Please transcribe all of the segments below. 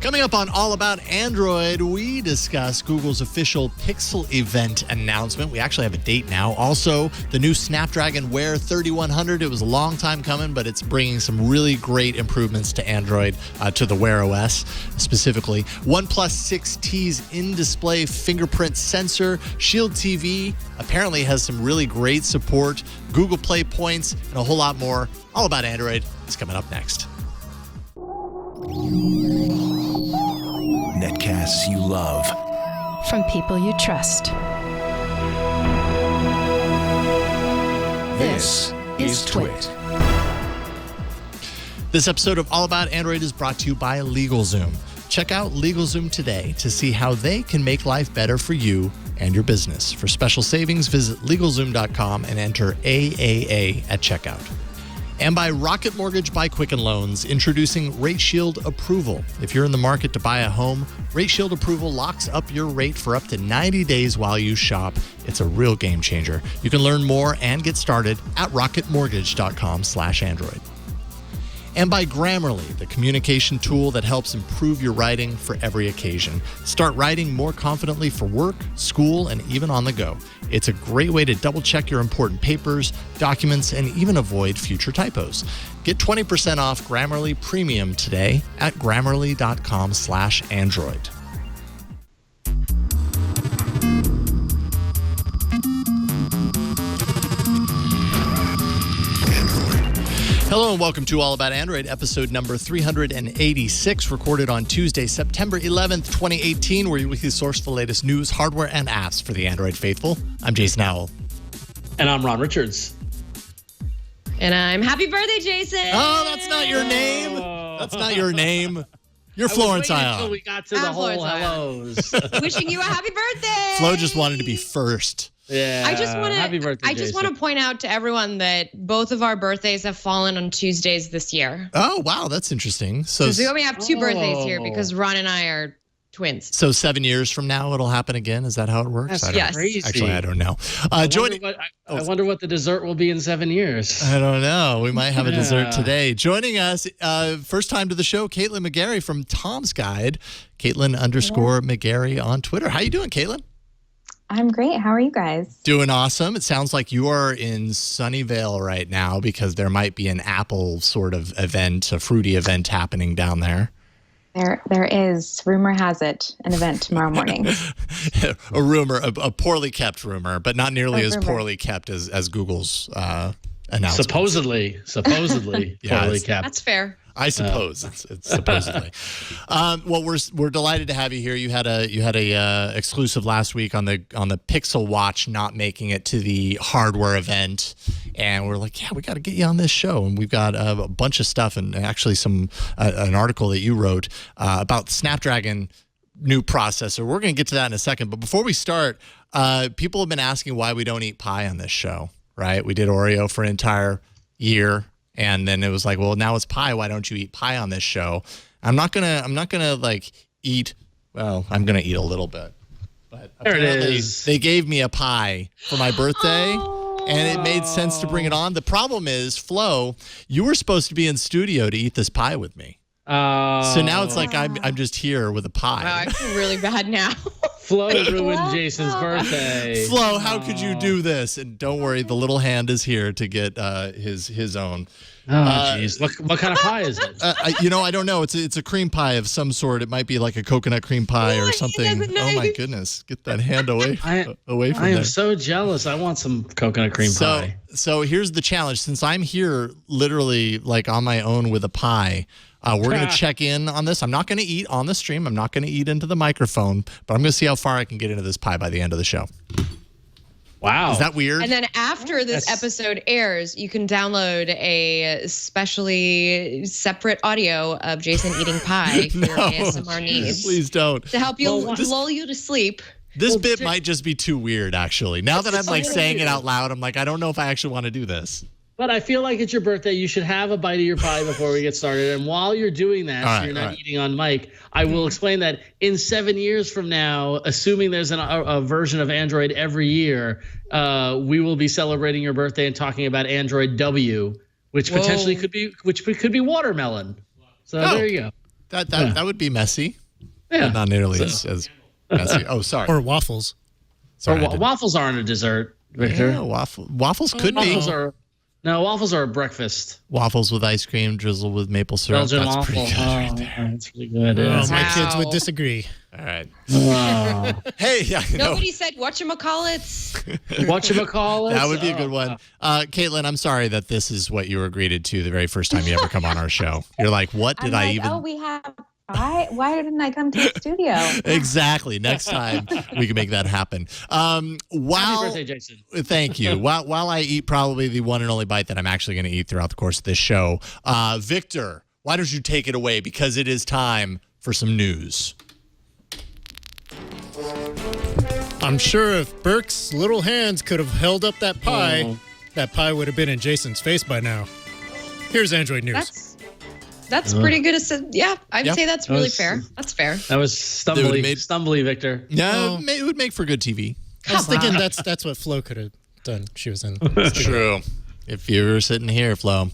Coming up on All About Android, we discuss Google's official Pixel event announcement. We actually have a date now. Also, the new Snapdragon Wear 3100. It was a long time coming, but it's bringing some really great improvements to Android, to the Wear OS specifically. OnePlus 6T's in-display fingerprint sensor. Shield TV apparently has some really great support. Google Play points, and a whole lot more. All About Android is coming up next. Netcasts you love. From people you trust. This is Twit. This episode of All About Android is brought to you by LegalZoom. Check out LegalZoom today to see how they can make life better for you and your business. For special savings, visit LegalZoom.com and enter AAA at checkout. And by Rocket Mortgage by Quicken Loans, introducing Rate Shield Approval. If you're in the market to buy a home, Rate Shield Approval locks up your rate for up to 90 days while you shop. It's a real game changer. You can learn more and get started at rocketmortgage.com/Android. And by Grammarly, the communication tool that helps improve your writing for every occasion. Start writing more confidently for work, school, and even on the go. It's a great way to double-check your important papers, documents, and even avoid future typos. Get 20% off Grammarly Premium today at grammarly.com/Android. Hello and welcome to All About Android, episode number 386, recorded on Tuesday, September 11th, 2018, where your weekly source for the latest news, hardware, and apps for the Android faithful. I'm Jason Howell. And I'm Ron Richards. And I'm happy birthday, Jason. Oh, that's not your name. That's not your name. You're Florence Ion. Until we got to the whole hellos. Wishing you a happy birthday. Flo just wanted to be first. Yeah. Happy birthday, I just want to point out to everyone that both of our birthdays have fallen on Tuesdays this year. Oh, wow. That's interesting. So we only have two birthdays here because Ron and I are twins. So 7 years from now, it'll happen again? Is that how it works? Yes. Crazy. Actually, I don't know. I wonder what the dessert will be in 7 years. I don't know. We might have a dessert today. Joining us, first time to the show, Caitlin McGarry from Tom's Guide. Caitlin_McGarry on Twitter. How you doing, Caitlin? I'm great. How are you guys? Doing awesome. It sounds like you are in Sunnyvale right now because there might be an Apple sort of event, a fruity event happening down there. There is. Rumor has it, an event tomorrow morning. A rumor, a poorly kept rumor, but not nearly as rumor. Poorly kept as Google's announcement. Supposedly Yeah, poorly kept. That's fair. I suppose it's supposedly. Well, we're delighted to have you here. You had a exclusive last week on the Pixel Watch not making it to the hardware event, and we're like, yeah, we got to get you on this show. And we've got a bunch of stuff, and actually an article that you wrote about Snapdragon new processor. We're going to get to that in a second, but before we start, people have been asking why we don't eat pie on this show. Right? We did Oreo for an entire year. And then it was like, well, now it's pie. Why don't you eat pie on this show? I'm not gonna like eat. Well, I'm gonna eat a little bit. But there it is. They gave me a pie for my birthday, and it made sense to bring it on. The problem is, Flo, you were supposed to be in studio to eat this pie with me. So now it's like I'm just here with a pie. Wow, I feel really bad now. Flo ruined Jason's birthday. Flo, how could you do this? And don't worry, the little hand is here to get his own. Oh, jeez. What kind of pie is it? I don't know. It's a cream pie of some sort. It might be like a coconut cream pie or something. Oh my goodness! Get that hand away from there. I am so jealous. I want some coconut cream pie. So here's the challenge. Since I'm here literally like on my own with a pie, we're going to check in on this. I'm not going to eat on the stream. I'm not going to eat into the microphone, but I'm going to see how far I can get into this pie by the end of the show. Wow. Is that weird? And then after this episode airs, you can download a specially separate audio of Jason eating pie for your ASMR needs. Please don't. To help you lull you to sleep. This bit might just be too weird, actually. Now that I'm like saying it out loud, I'm like, I don't know if I actually want to do this. But I feel like it's your birthday. You should have a bite of your pie before we get started. And while you're doing that, so you're not eating on mic, I will explain that in 7 years from now, assuming there's a version of Android every year, we will be celebrating your birthday and talking about Android W, which potentially could be watermelon. So there you go. That would be messy. Yeah. But not nearly as messy. Oh, sorry. Or waffles. Sorry, Waffles aren't a dessert, Victor. Yeah, waffles could be. Waffles are a breakfast. Waffles with ice cream, drizzled with maple syrup. Belgian That's waffle. pretty good right there. That's pretty good. Oh, my Wow. kids would disagree. All right. Oh. Hey, yeah, Nobody said whatchamacallits. Whatchamacallit? that would be a good one. Caitlin, I'm sorry that this is what you were greeted to the very first time you ever come on our show. You're like, what did I even... Oh, we have... Why didn't I come to the studio? Exactly. Next time we can make that happen. Happy birthday, Jason. Thank you. While I eat probably the one and only bite that I'm actually going to eat throughout the course of this show, Victor, why don't you take it away? Because it is time for some news. I'm sure if Burke's little hands could have held up that pie would have been in Jason's face by now. Here's Android news. That's pretty good. Yeah, I'd say that's really was- fair. That's fair. That was stumbly, Victor. Yeah, it would make for good TV. I was thinking that's what Flo could have done. She was in. True. If you were sitting here, Flo.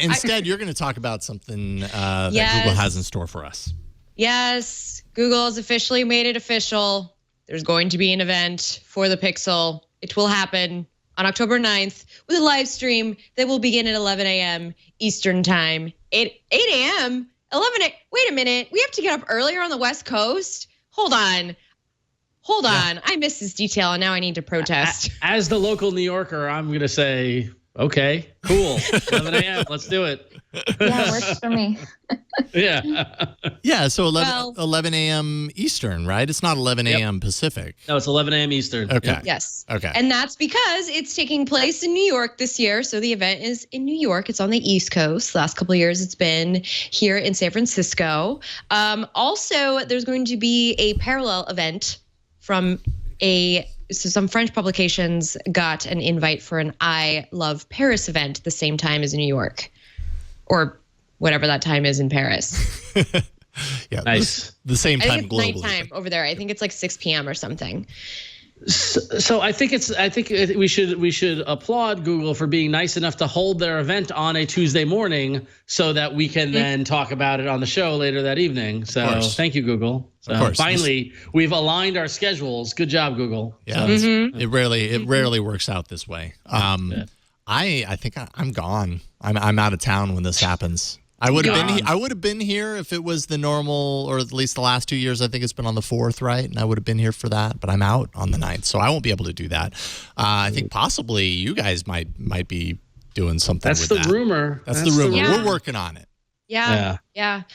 Instead, you're going to talk about something that Google has in store for us. Yes, Google has officially made it official. There's going to be an event for the Pixel. It will happen on October 9th with a live stream that will begin at 11 a.m. Eastern Time. 8 a.m.? 11 a.m. Wait a minute. We have to get up earlier on the West Coast? Hold on. I missed this detail, and now I need to protest. As the local New Yorker, I'm going to say, okay, cool. 11 a.m. Let's do it. Yeah, works for me. Yeah. Yeah, so 11 a.m. Eastern, right? It's not 11 a.m. Pacific. No, it's 11 a.m. Eastern. Okay. Yep. Yes. Okay. And that's because it's taking place in New York this year. So the event is in New York. It's on the East Coast. The last couple of years, it's been here in San Francisco. Also, there's going to be a parallel event from some French publications got an invite for an I Love Paris event at the same time as in New York, or whatever that time is in Paris. Yeah, Nice. The same I time think it's globally. nighttime over there. I think it's like 6 p.m. or something. So I think we should applaud Google for being nice enough to hold their event on a Tuesday morning so that we can then talk about it on the show later that evening. So thank you, Google. Of course. Finally, we've aligned our schedules. Good job, Google. Yeah, it rarely works out this way. I think I'm gone. I'm out of town when this happens. I would have been here if it was the normal, or at least the last 2 years. I think it's been on the 4th, right? And I would have been here for that, but I'm out on the 9th, so I won't be able to do that. I think possibly you guys might be doing something. That's with the that. rumor. That's the rumor. Yeah. We're working on it. Yeah.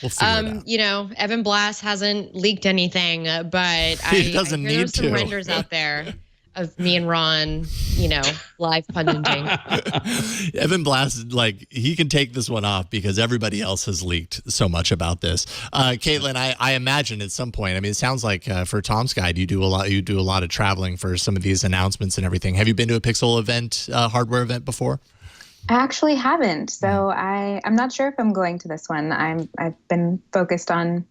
We'll figure it out. Evan Blass hasn't leaked anything, but He doesn't I hear need there's some to. renders out there of me and Ron, live punting. Evan Blass, he can take this one off because everybody else has leaked so much about this. Caitlin, I imagine at some point, it sounds like for Tom's Guide, you do a lot of traveling for some of these announcements and everything. Have you been to a Pixel event, hardware event before? I actually haven't, so I'm not sure if I'm going to this one. I've been focused on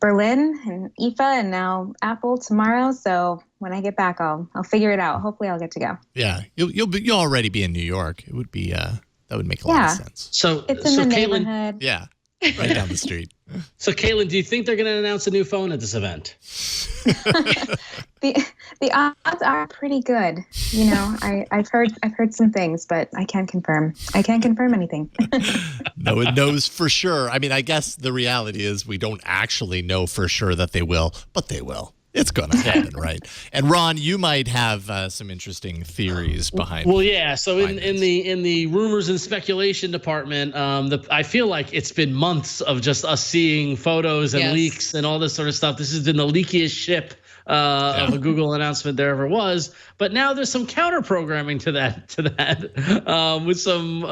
Berlin and IFA and now Apple tomorrow. So when I get back, I'll figure it out. Hopefully, I'll get to go. Yeah, you'll already be in New York. It would be that would make a lot of sense. So It's in the Caitlin, neighborhood. Yeah, right down the street. So Caitlin, do you think they're going to announce a new phone at this event? The odds are pretty good. I've heard some things, but I can't confirm. I can't confirm anything. No one knows for sure. I guess the reality is we don't actually know for sure that they will, but they will. It's going to happen, right? And Ron, you might have some interesting theories behind. Well, yeah. So in the rumors and speculation department, I feel like it's been months of just us seeing photos and leaks and all this sort of stuff. This has been the leakiest ship of a Google announcement there ever was. But now there's some counter programming to that with some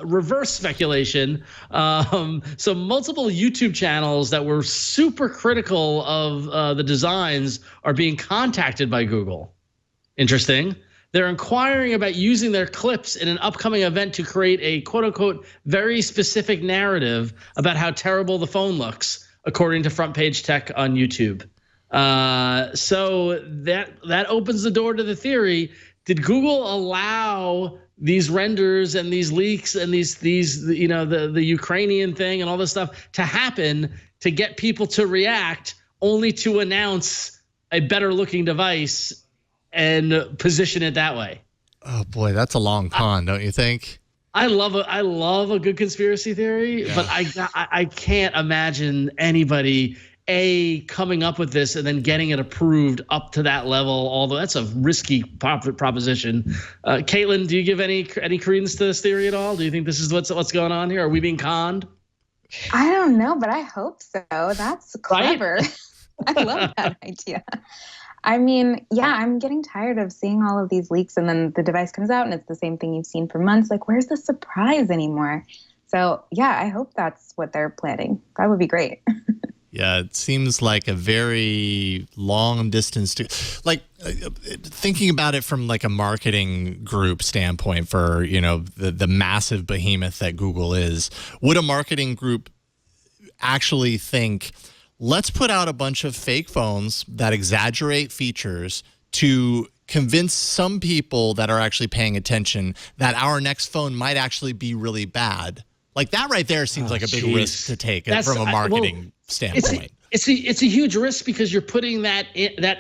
reverse speculation. So multiple YouTube channels that were super critical of the designs are being contacted by Google. Interesting. They're inquiring about using their clips in an upcoming event to create a quote unquote very specific narrative about how terrible the phone looks, according to Front Page Tech on YouTube. So that opens the door to the theory: did Google allow these renders and these leaks and these the Ukrainian thing and all this stuff to happen to get people to react, only to announce a better looking device and position it that way. Oh boy, that's a long con, don't you think? I love a good conspiracy theory, but I can't imagine anybody coming up with this and then getting it approved up to that level. Although that's a risky proposition. Caitlin, do you give any credence to this theory at all? Do you think this is what's going on here? Are we being conned? I don't know, but I hope so. That's clever. Right? I love that idea. I mean, yeah, I'm getting tired of seeing all of these leaks and then the device comes out and it's the same thing you've seen for months. Like, where's the surprise anymore? So, yeah, I hope that's what they're planning. That would be great. Yeah, it seems like a very long distance to, like, thinking about it from like a marketing group standpoint for, you know, the massive behemoth that Google is. Would a marketing group actually think, let's put out a bunch of fake phones that exaggerate features to convince some people that are actually paying attention that our next phone might actually be really bad? Like, that right there seems like a big risk to take from a marketing standpoint. It's a huge risk because you're putting that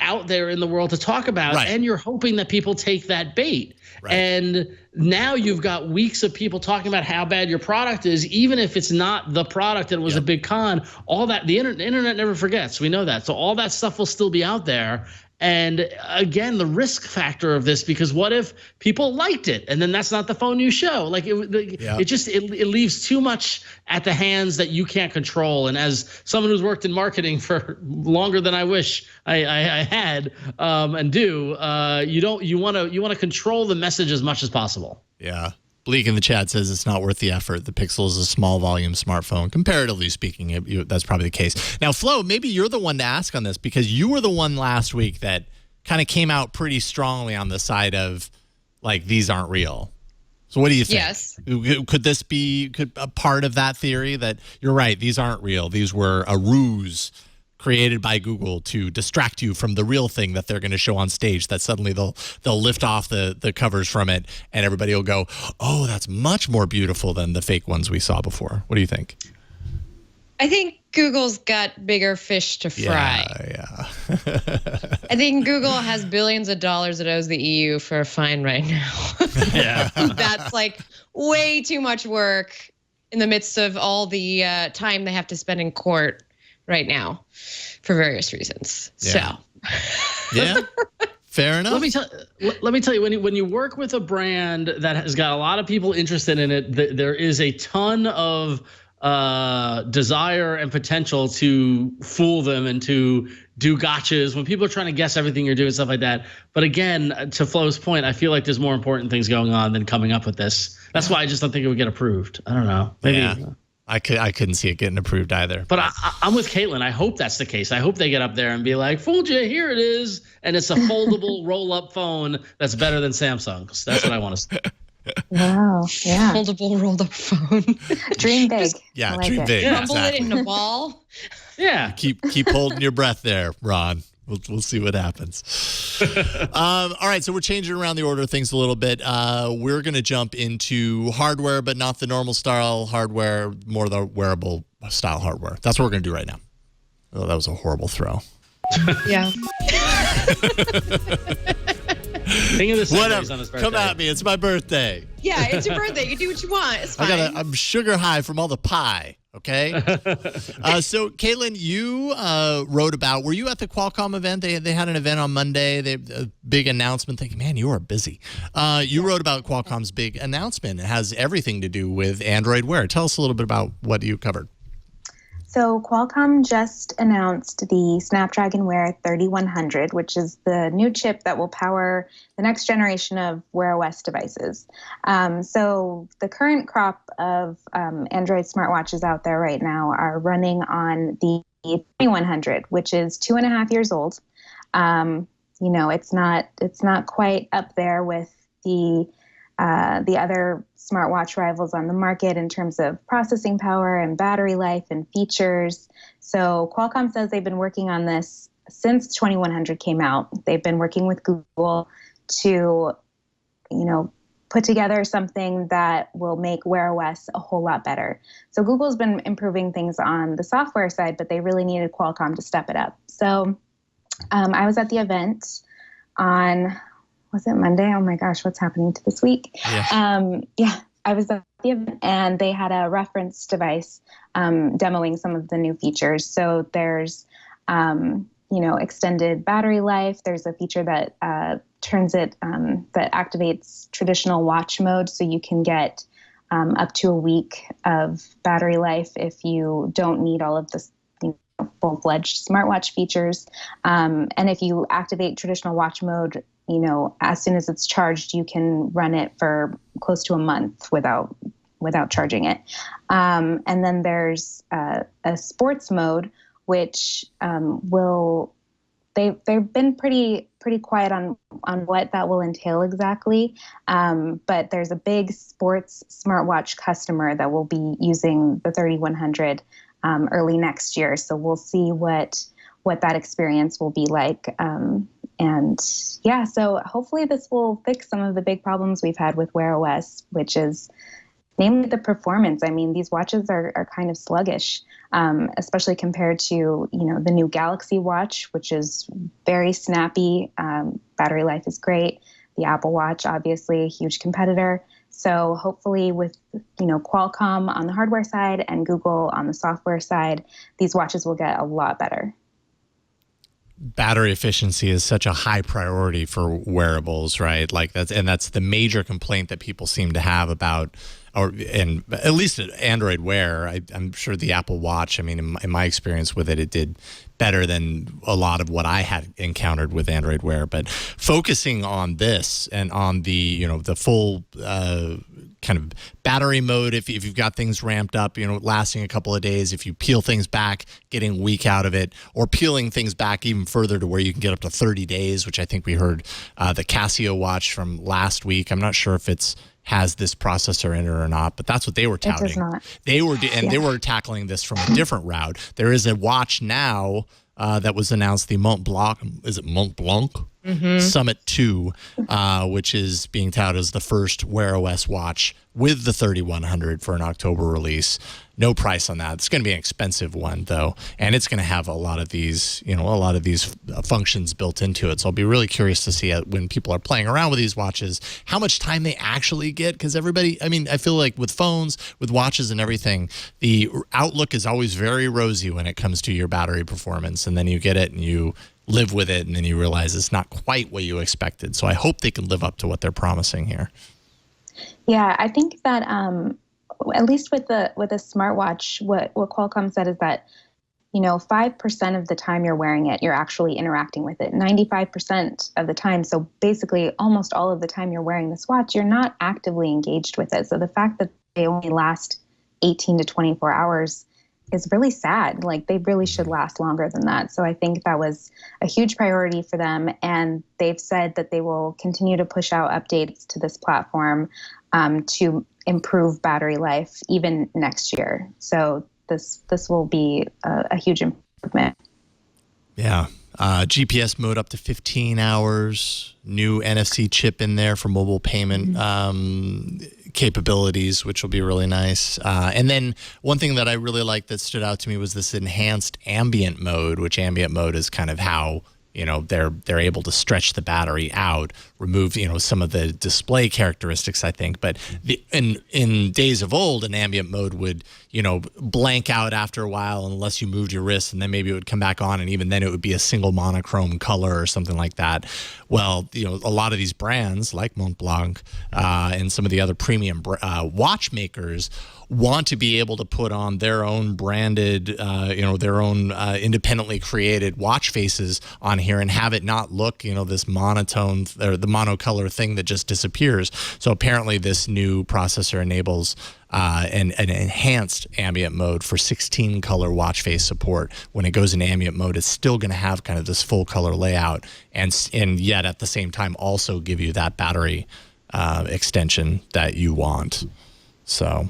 out there in the world to talk about, and you're hoping that people take that bait. Right. And now you've got weeks of people talking about how bad your product is, even if it's not the product that was a big con. All that the internet never forgets. We know that. So all that stuff will still be out there. And again, the risk factor of this, because what if people liked it and then that's not the phone you show? Like it leaves too much at the hands that you can't control. And as someone who's worked in marketing for longer than I wish I had and do, you want to control the message as much as possible. Yeah. Bleak in the chat says it's not worth the effort. The Pixel is a small volume smartphone. Comparatively speaking, that's probably the case. Now, Flo, maybe you're the one to ask on this because you were the one last week that kind of came out pretty strongly on the side of, like, these aren't real. So what do you think? Yes. Could this be a part of that theory that you're right, these aren't real? These were a ruse created by Google to distract you from the real thing that they're going to show on stage, that suddenly they'll lift off the covers from it and everybody will go, oh, that's much more beautiful than the fake ones we saw before. What do you think? I think Google's got bigger fish to fry. Yeah. I think Google has billions of dollars it owes the EU for a fine right now. Yeah. That's like way too much work in the midst of all the time they have to spend in court right now for various reasons. Yeah. So Yeah, fair enough. Let me tell you, when you work with a brand that has got a lot of people interested in it, there is a ton of desire and potential to fool them and to do gotchas when people are trying to guess everything you're doing, stuff like that. But again, to Flo's point, I feel like there's more important things going on than coming up with this. That's why I just don't think it would get approved. I don't know. Maybe. Yeah. I couldn't see it getting approved either. But I'm with Caitlin. I hope that's the case. I hope they get up there and be like, fooled you, here it is. And it's a foldable roll-up phone that's better than Samsung's. That's what I want to see. Wow. Yeah. foldable rolled up phone. Dream big. Yeah, I like dream it. big. Crumble Exactly. it into a ball. Yeah. Keep holding your breath there, Ron. We'll see what happens. All right, so we're changing around the order of things a little bit. We're going to jump into hardware, but not the normal style hardware, more the wearable style hardware. That's what we're going to do right now. Oh, that was a horrible throw. Yeah. Think of this on Whatever. his birthday. Come at me. It's my birthday. Yeah, it's your birthday. You do what you want. It's fine. I'm sugar high from all the pie. Okay. So, Caitlin, you wrote about. Were you at the Qualcomm event? They had an event on Monday. A big announcement. Thinking, man, you are busy. You wrote about Qualcomm's big announcement. It has everything to do with Android Wear. Tell us a little bit about what you covered. So Qualcomm just announced the Snapdragon Wear 3100, which is the new chip that will power the next generation of Wear OS devices. So the current crop of Android smartwatches out there right now are running on the 2100, which is 2.5 years old. It's not quite up there with the other smartwatch rivals on the market in terms of processing power and battery life and features. So Qualcomm says they've been working on this since 2100 came out. They've been working with Google to, put together something that will make Wear OS a whole lot better. So Google's been improving things on the software side, but they really needed Qualcomm to step it up. So I was at the event on, was it Monday? Oh my gosh, what's happening to this week? Yeah. I was at the event and they had a reference device demoing some of the new features. So there's, extended battery life. There's a feature that that activates traditional watch mode, so you can get up to a week of battery life if you don't need all of the full-fledged smartwatch features. And if you activate traditional watch mode, as soon as it's charged, you can run it for close to a month without charging it. And then there's a sports mode, which they've been pretty quiet on what that will entail exactly. But there's a big sports smartwatch customer that will be using the 3100 early next year. So we'll see what that experience will be like. So hopefully this will fix some of the big problems we've had with Wear OS, which is namely the performance. I mean, these watches are kind of sluggish, especially compared to, the new Galaxy Watch, which is very snappy. Battery life is great. The Apple Watch, obviously, a huge competitor. So hopefully with, Qualcomm on the hardware side and Google on the software side, these watches will get a lot better. Battery efficiency is such a high priority for wearables, right? Like that's the major complaint that people seem to have about, and at least at Android Wear. I'm sure the Apple Watch, I mean, in my experience with it, it did better than a lot of what I had encountered with Android Wear. But focusing on this and on the, the full kind of battery mode, if you've got things ramped up, lasting a couple of days, if you peel things back, getting a week out of it, or peeling things back even further to where you can get up to 30 days, which I think we heard the Casio watch from last week. I'm not sure if has this processor in it or not, but that's what they were touting. It does not. They were tackling this from a different route. There is a watch now that was announced, the Mont Blanc. Is it Mont Blanc? Summit 2, which is being touted as the first Wear OS watch with the 3100 for an October release. No price on that. It's going to be an expensive one though, and it's going to have a lot of these, functions built into it. So I'll be really curious to see when people are playing around with these watches, how much time they actually get. Because everybody, I mean, I feel like with phones, with watches and everything, the outlook is always very rosy when it comes to your battery performance, and then you get it and you live with it, and then you realize it's not quite what you expected. So I hope they can live up to what they're promising here. Yeah, I think that at least with a smartwatch, what Qualcomm said is that 5% of the time you're wearing it, you're actually interacting with it. 95% of the time, so basically almost all of the time you're wearing this watch, you're not actively engaged with it. So the fact that they only last 18 to 24 hours is really sad. Like, they really should last longer than that. So I think that was a huge priority for them. And they've said that they will continue to push out updates to this platform to improve battery life even next year. So this will be a huge improvement. Yeah. GPS mode up to 15 hours, new NFC chip in there for mobile payment capabilities, which will be really nice. And then one thing that I really liked that stood out to me was this enhanced ambient mode, which ambient mode is kind of how they're able to stretch the battery out, remove some of the display characteristics, I think. But in days of old, an ambient mode would blank out after a while unless you moved your wrist, and then maybe it would come back on, and even then it would be a single monochrome color or something like that. Well, a lot of these brands like Mont Blanc and some of the other premium watchmakers want to be able to put on their own branded, their own independently created watch faces on here and have it not look, this monotone or the monocolor thing that just disappears. So apparently this new processor enables an enhanced ambient mode for 16 color watch face support. When it goes in ambient mode, it's still going to have kind of this full color layout, and yet at the same time also give you that battery extension that you want. So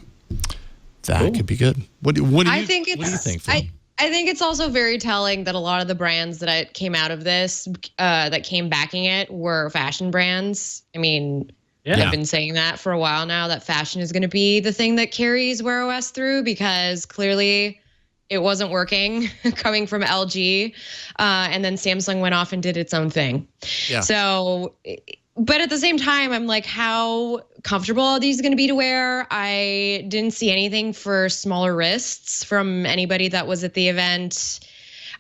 that could be good. What do you think, Phil? I think it's also very telling that a lot of the brands that came out of this, that came backing it, were fashion brands. I mean, Yeah. I've been saying that for a while now, that fashion is going to be the thing that carries Wear OS through, because clearly it wasn't working coming from LG. And then Samsung went off and did its own thing. Yeah. So, but at the same time, I'm like, how comfortable are these going to be to wear? I didn't see anything for smaller wrists from anybody that was at the event.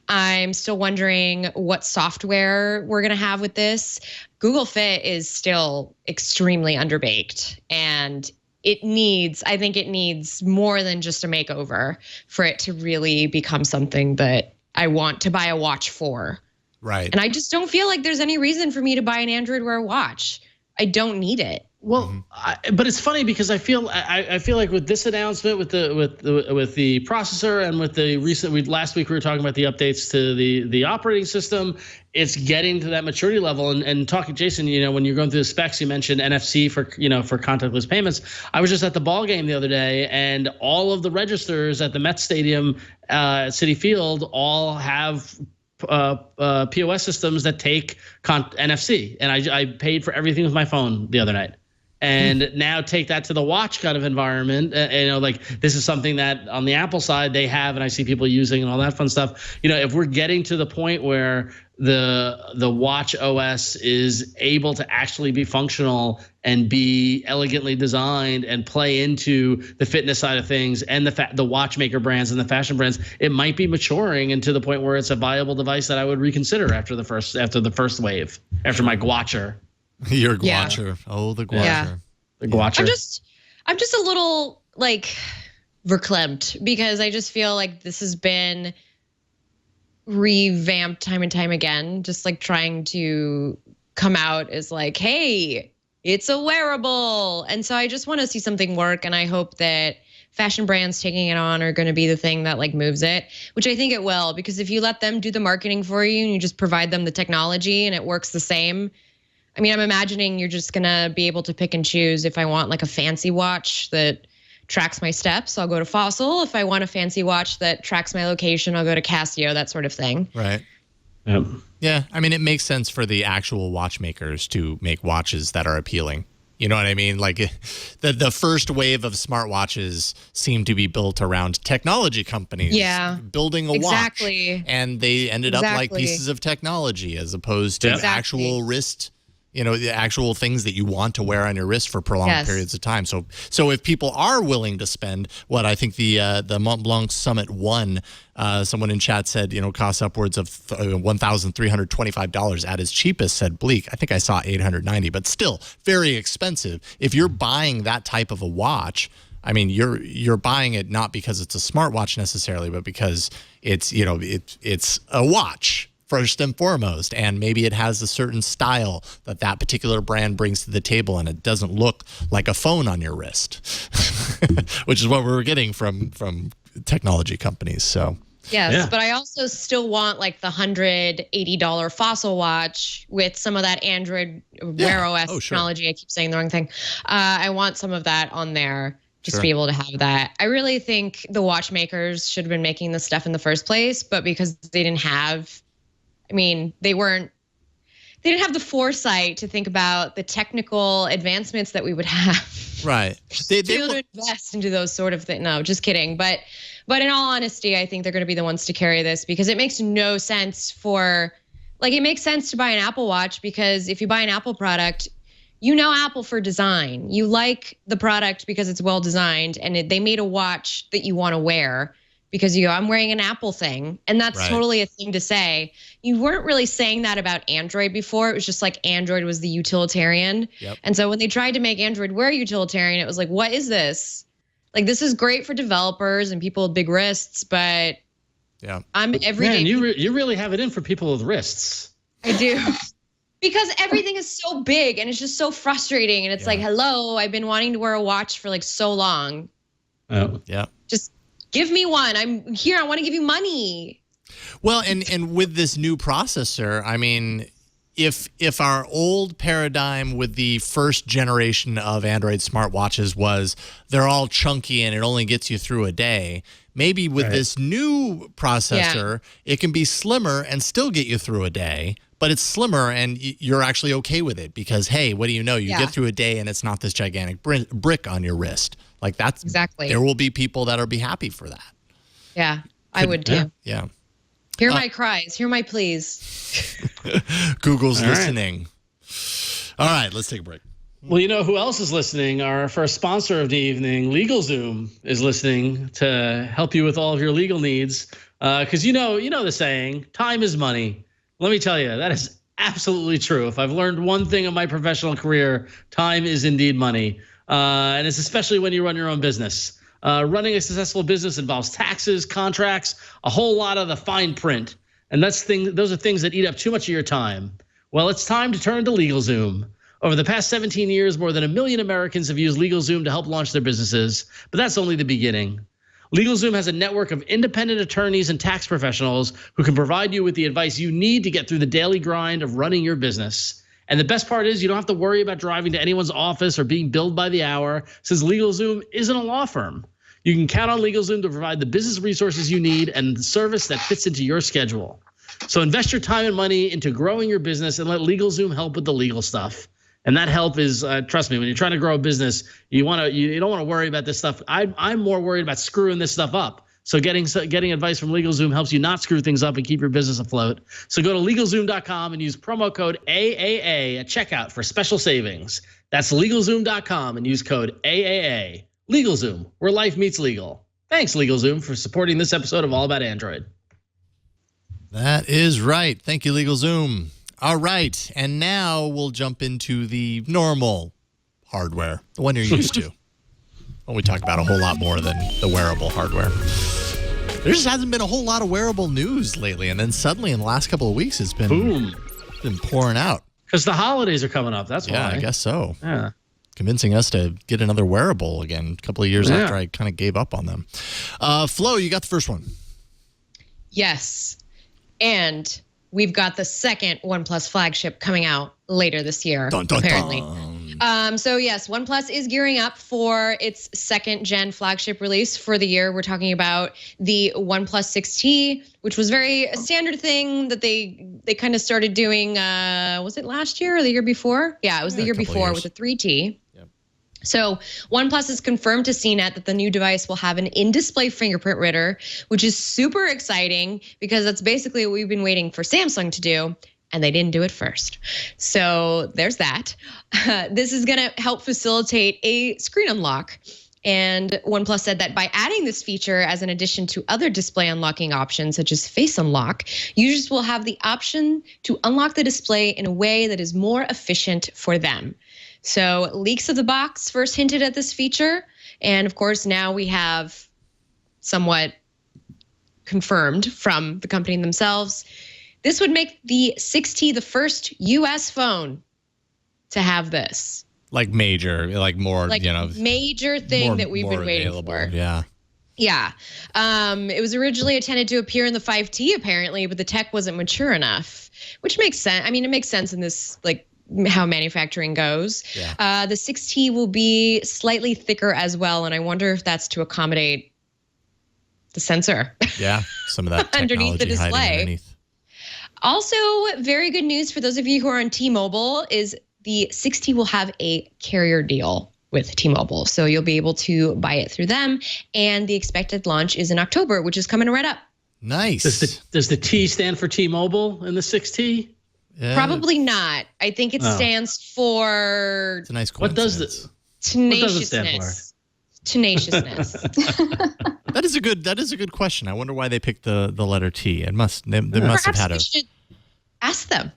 I'm still wondering what software we're going to have with this. Google Fit is still extremely underbaked, and I think it needs more than just a makeover for it to really become something that I want to buy a watch for. Right. And I just don't feel like there's any reason for me to buy an Android Wear watch. I don't need it. Well, but it's funny because I feel like with this announcement, with the processor, and with the recent, last week we were talking about the updates to the operating system, it's getting to that maturity level. And talking, Jason, when you're going through the specs, you mentioned NFC for contactless payments. I was just at the ball game the other day, and all of the registers at the Mets Stadium at Citi Field all have POS systems that take NFC, and I paid for everything with my phone the other night. And now take that to the watch kind of environment. Like this is something that on the Apple side they have, and I see people using and all that fun stuff. If we're getting to the point where the watch OS is able to actually be functional and be elegantly designed and play into the fitness side of things and the watchmaker brands and the fashion brands, it might be maturing and to the point where it's a viable device that I would reconsider after the first wave, after my Gwatcher. Your Gwatcher. Yeah. Oh, the Gwatcher. Yeah. The Gwatcher. I'm just a little verklempt, because I just feel like this has been revamped time and time again, just trying to come out as hey, it's a wearable. And so I just want to see something work, and I hope that fashion brands taking it on are going to be the thing that moves it, which I think it will, because if you let them do the marketing for you and you just provide them the technology and it works the same, I'm imagining you're just going to be able to pick and choose. If I want a fancy watch that tracks my steps, I'll go to Fossil. If I want a fancy watch that tracks my location, I'll go to Casio, that sort of thing. Right. Yep. Yeah. It makes sense for the actual watchmakers to make watches that are appealing. You know what I mean? The first wave of smartwatches seemed to be built around technology companies building a watch. And they ended up like pieces of technology as opposed to actual wrist, the actual things that you want to wear on your wrist for prolonged periods of time. So if people are willing to spend what I think the Mont Blanc Summit 1, someone in chat said, costs upwards of $1,325 at its cheapest, said Bleak. I think I saw $890, but still very expensive. If you're buying that type of a watch, you're buying it not because it's a smartwatch necessarily, but because it's it's a watch first and foremost, and maybe it has a certain style that particular brand brings to the table, and it doesn't look like a phone on your wrist, which is what we were getting from technology companies. So yes, but I also still want the $180 Fossil watch with some of that Android Wear OS technology. I keep saying the wrong thing. I want some of that on there. Just to be able to have that. I really think the watchmakers should have been making this stuff in the first place, but because they didn't have, they didn't have the foresight to think about the technical advancements that we would have. Right. They would invest into those sort of things. No, just kidding. But in all honesty, I think they're going to be the ones to carry this, because it makes no sense it makes sense to buy an Apple Watch, because if you buy an Apple product, Apple for design. You like the product because it's well designed, and they made a watch that you want to wear because I'm wearing an Apple thing. And that's totally a thing to say. You weren't really saying that about Android before. It was just Android was the utilitarian. Yep. And so when they tried to make Android Wear utilitarian, it was what is this? This is great for developers and people with big wrists, but I'm everyday. Man, you really have it in for people with wrists. I do. Because everything is so big and it's just so frustrating. And it's hello, I've been wanting to wear a watch for so long. Oh, yeah. Just give me one. I'm here. I want to give you money. Well, and with this new processor, if our old paradigm with the first generation of Android smartwatches was they're all chunky and it only gets you through a day, maybe with this new processor, it can be slimmer and still get you through a day, but it's slimmer and you're actually okay with it because, hey, what do you know? You get through a day and it's not this gigantic brick on your wrist. Like that's exactly. There will be people that will be happy for that. Yeah, I would too. Yeah. Hear my cries. Hear my pleas. Google's listening. All right, let's take a break. Well, you know who else is listening? Our first sponsor of the evening, LegalZoom, is listening to help you with all of your legal needs. Because you know the saying, time is money. Let me tell you, that is absolutely true. If I've learned one thing in my professional career, time is indeed money. And it's especially when you run your own business. Running a successful business involves taxes, contracts, a whole lot of the fine print. And those are things that eat up too much of your time. Well, it's time to turn to LegalZoom. Over the past 17 years, more than 1 million Americans have used LegalZoom to help launch their businesses, but that's only the beginning. LegalZoom has a network of independent attorneys and tax professionals who can provide you with the advice you need to get through the daily grind of running your business. And the best part is you don't have to worry about driving to anyone's office or being billed by the hour, since LegalZoom isn't a law firm. You can count on LegalZoom to provide the business resources you need and the service that fits into your schedule. So invest your time and money into growing your business and let LegalZoom help with the legal stuff. And that help is, trust me, when you're trying to grow a business, you don't want to worry about this stuff. I'm more worried about screwing this stuff up. So getting advice from LegalZoom helps you not screw things up and keep your business afloat. So go to LegalZoom.com and use promo code AAA at checkout for special savings. That's LegalZoom.com and use code AAA. LegalZoom, where life meets legal. Thanks, LegalZoom, for supporting this episode of All About Android. That is right. Thank you, LegalZoom. All right, and now we'll jump into the normal hardware, the one you're used to. When we talk about a whole lot more than the wearable hardware. There just hasn't been a whole lot of wearable news lately, and then suddenly in the last couple of weeks, it's been pouring out. Because the holidays are coming up, that's why. Yeah, I guess so. Yeah. Convincing us to get another wearable again a couple of years after I kind of gave up on them. Flo, you got the first one. Yes, and we've got the second OnePlus flagship coming out later this year, apparently. So yes, OnePlus is gearing up for its second-gen flagship release for the year. We're talking about the OnePlus 6T, which was a standard thing that they kind of started doing, was it last year or the year before? Yeah, it was the year before with the 3T. So OnePlus has confirmed to CNET that the new device will have an in-display fingerprint reader, which is super exciting because that's basically what we've been waiting for Samsung to do, and they didn't do it first. So there's that. This is going to help facilitate a screen unlock. And OnePlus said that by adding this feature as an addition to other display unlocking options, such as face unlock, users will have the option to unlock the display in a way that is more efficient for them. So leaks of the box first hinted at this feature. And of course, now we have somewhat confirmed from the company themselves. This would make the 6T the first US phone to have this. Like major, like more, major thing that we've been waiting for. Yeah. Yeah. It was originally intended to appear in the 5T apparently, but the tech wasn't mature enough, which makes sense. I mean, it makes sense in this, how manufacturing goes. Yeah. The 6T will be slightly thicker as well, and I wonder if that's to accommodate the sensor. Yeah, some of that underneath the display. Underneath. Also, very good news for those of you who are on T-Mobile is the 6T will have a carrier deal with T-Mobile, so you'll be able to buy it through them, and the expected launch is in October, which is coming right up. Nice. Does the T stand for T-Mobile in the 6T? Yeah. Probably not. I think it stands for. It's a nice coincidence. What does it? Tenaciousness. Tenaciousness. That is a good question. I wonder why they picked the letter T. They must have had a. Should ask them.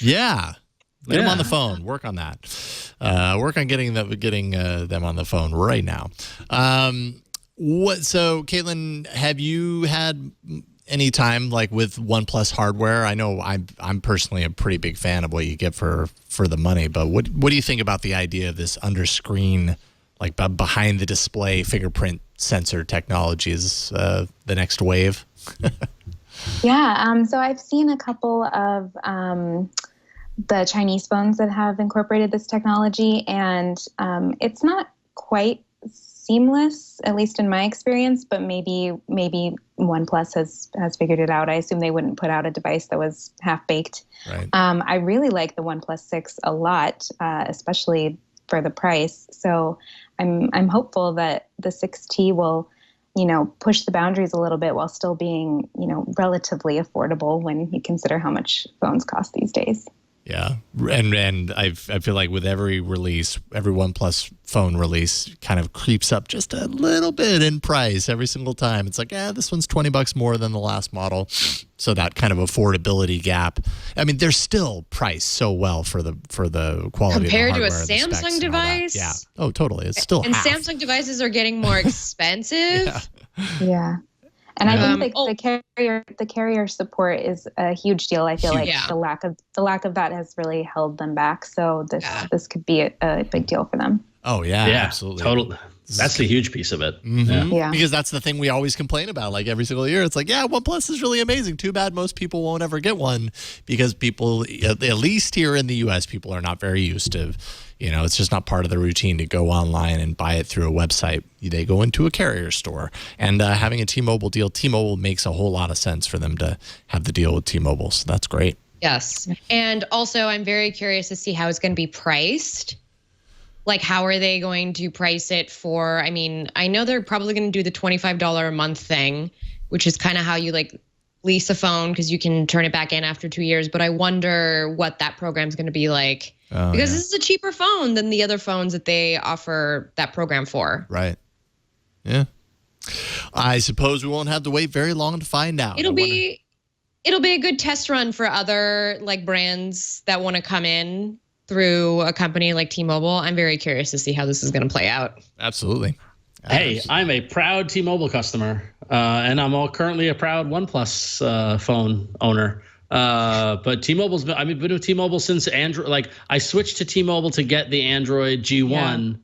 Yeah. Get them on the phone. Work on that. Work on getting them on the phone right now. So, Caitlin, have you had any time with OnePlus hardware? I know I'm personally a pretty big fan of what you get for the money, but what do you think about the idea of this under screen, behind the display fingerprint sensor technology? Is the next wave? Yeah. So I've seen a couple of the Chinese phones that have incorporated this technology, and it's not quite seamless, at least in my experience, but maybe OnePlus has figured it out. I assume they wouldn't put out a device that was half-baked. Right. I really like the OnePlus 6 a lot, especially for the price. So I'm hopeful that the 6T will, push the boundaries a little bit while still being, relatively affordable when you consider how much phones cost these days. Yeah, and I feel like with every release, every OnePlus phone release kind of creeps up just a little bit in price every single time. It's like, this one's $20 more than the last model. So that kind of affordability gap. I mean, they're still priced so well for the quality compared of the to a hardware, the specs Samsung and all that. device. Yeah. Oh, totally. It's still and half. Samsung devices are getting more expensive. Yeah. And I think the carrier support is a huge deal. I feel like the lack of that has really held them back. So this could be a big deal for them. Oh yeah, absolutely. Totally. That's the huge piece of it. Mm-hmm. Yeah. Because that's the thing we always complain about. Like every single year, it's like, OnePlus is really amazing. Too bad most people won't ever get one because people, at least here in the U.S., people are not very used to. It's just not part of the routine to go online and buy it through a website. They go into a carrier store. And having a T-Mobile deal, T-Mobile makes a whole lot of sense for them to have the deal with T-Mobile. So that's great. Yes. And also, I'm very curious to see how it's going to be priced. Like, how are they going to price it for? I mean, I know they're probably going to do the $25 a month thing, which is kind of how you lease a phone because you can turn it back in after 2 years. But I wonder what that program's going to be like. Because this is a cheaper phone than the other phones that they offer that program for. Right. Yeah. I suppose we won't have to wait very long to find out. It'll be a good test run for other brands that want to come in through a company like T-Mobile. I'm very curious to see how this is going to play out. Absolutely. Hey, I'm a proud T-Mobile customer, and I'm currently a proud OnePlus phone owner. But T-Mobile's been with T-Mobile since Android. I switched to T-Mobile to get the Android G1,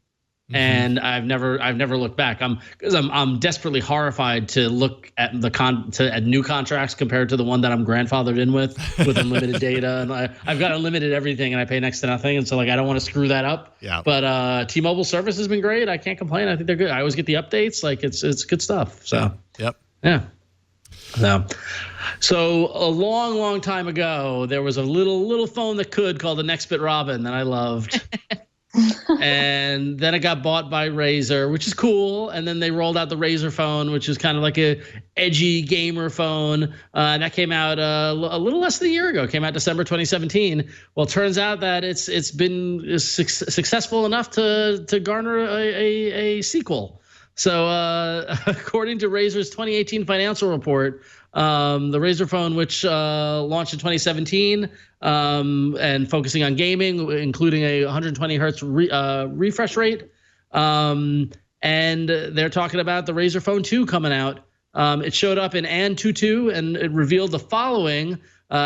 and I've never looked back. I'm desperately horrified to look at at new contracts compared to the one that I'm grandfathered in with unlimited data, and I've got unlimited everything, and I pay next to nothing, and so I don't want to screw that up. Yeah. But T-Mobile service has been great. I can't complain. I think they're good. I always get the updates. It's good stuff. So Yep. Yeah. So a long time ago, there was a little phone that could called the Nextbit Robin that I loved. And then it got bought by Razer, which is cool. And then they rolled out the Razer phone, which is kind of like a edgy gamer phone. That came out a little less than a year ago. It came out December 2017. Well, it turns out that it's been successful enough to garner a sequel. So according to Razer's 2018 financial report, the Razer phone, which launched in 2017 and focusing on gaming, including a 120 hertz refresh rate. And they're talking about the Razer Phone 2 coming out. It showed up in AN22, and it revealed the following.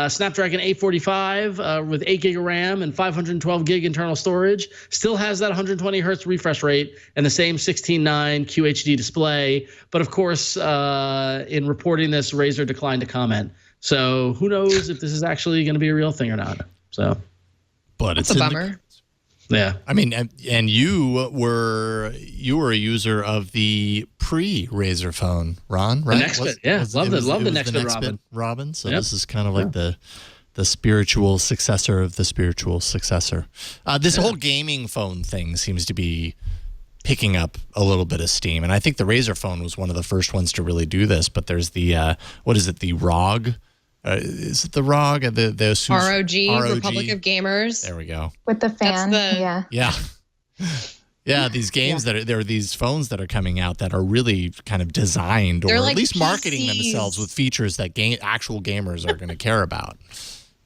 Snapdragon 845 with 8 gig of RAM and 512 gig internal storage. Still has that 120 hertz refresh rate and the same 16:9 QHD display. But of course, in reporting this, Razer declined to comment. So who knows if this is actually going to be a real thing or not. So, but it's a bummer. Yeah, I mean, and you were a user of the pre-Razer phone, Ron, right? The Nextbit, love the Nextbit Robin. So this is kind of like the spiritual successor of the spiritual successor. This whole gaming phone thing seems to be picking up a little bit of steam, and I think the Razer phone was one of the first ones to really do this. But there's the what is it? The ROG. Is it the ROG? The Asus, ROG, Republic of Gamers. There we go. With the fan, Yeah, these games there are these phones that are coming out that are really kind of designed, or at least marketing themselves with features that actual gamers are going to care about.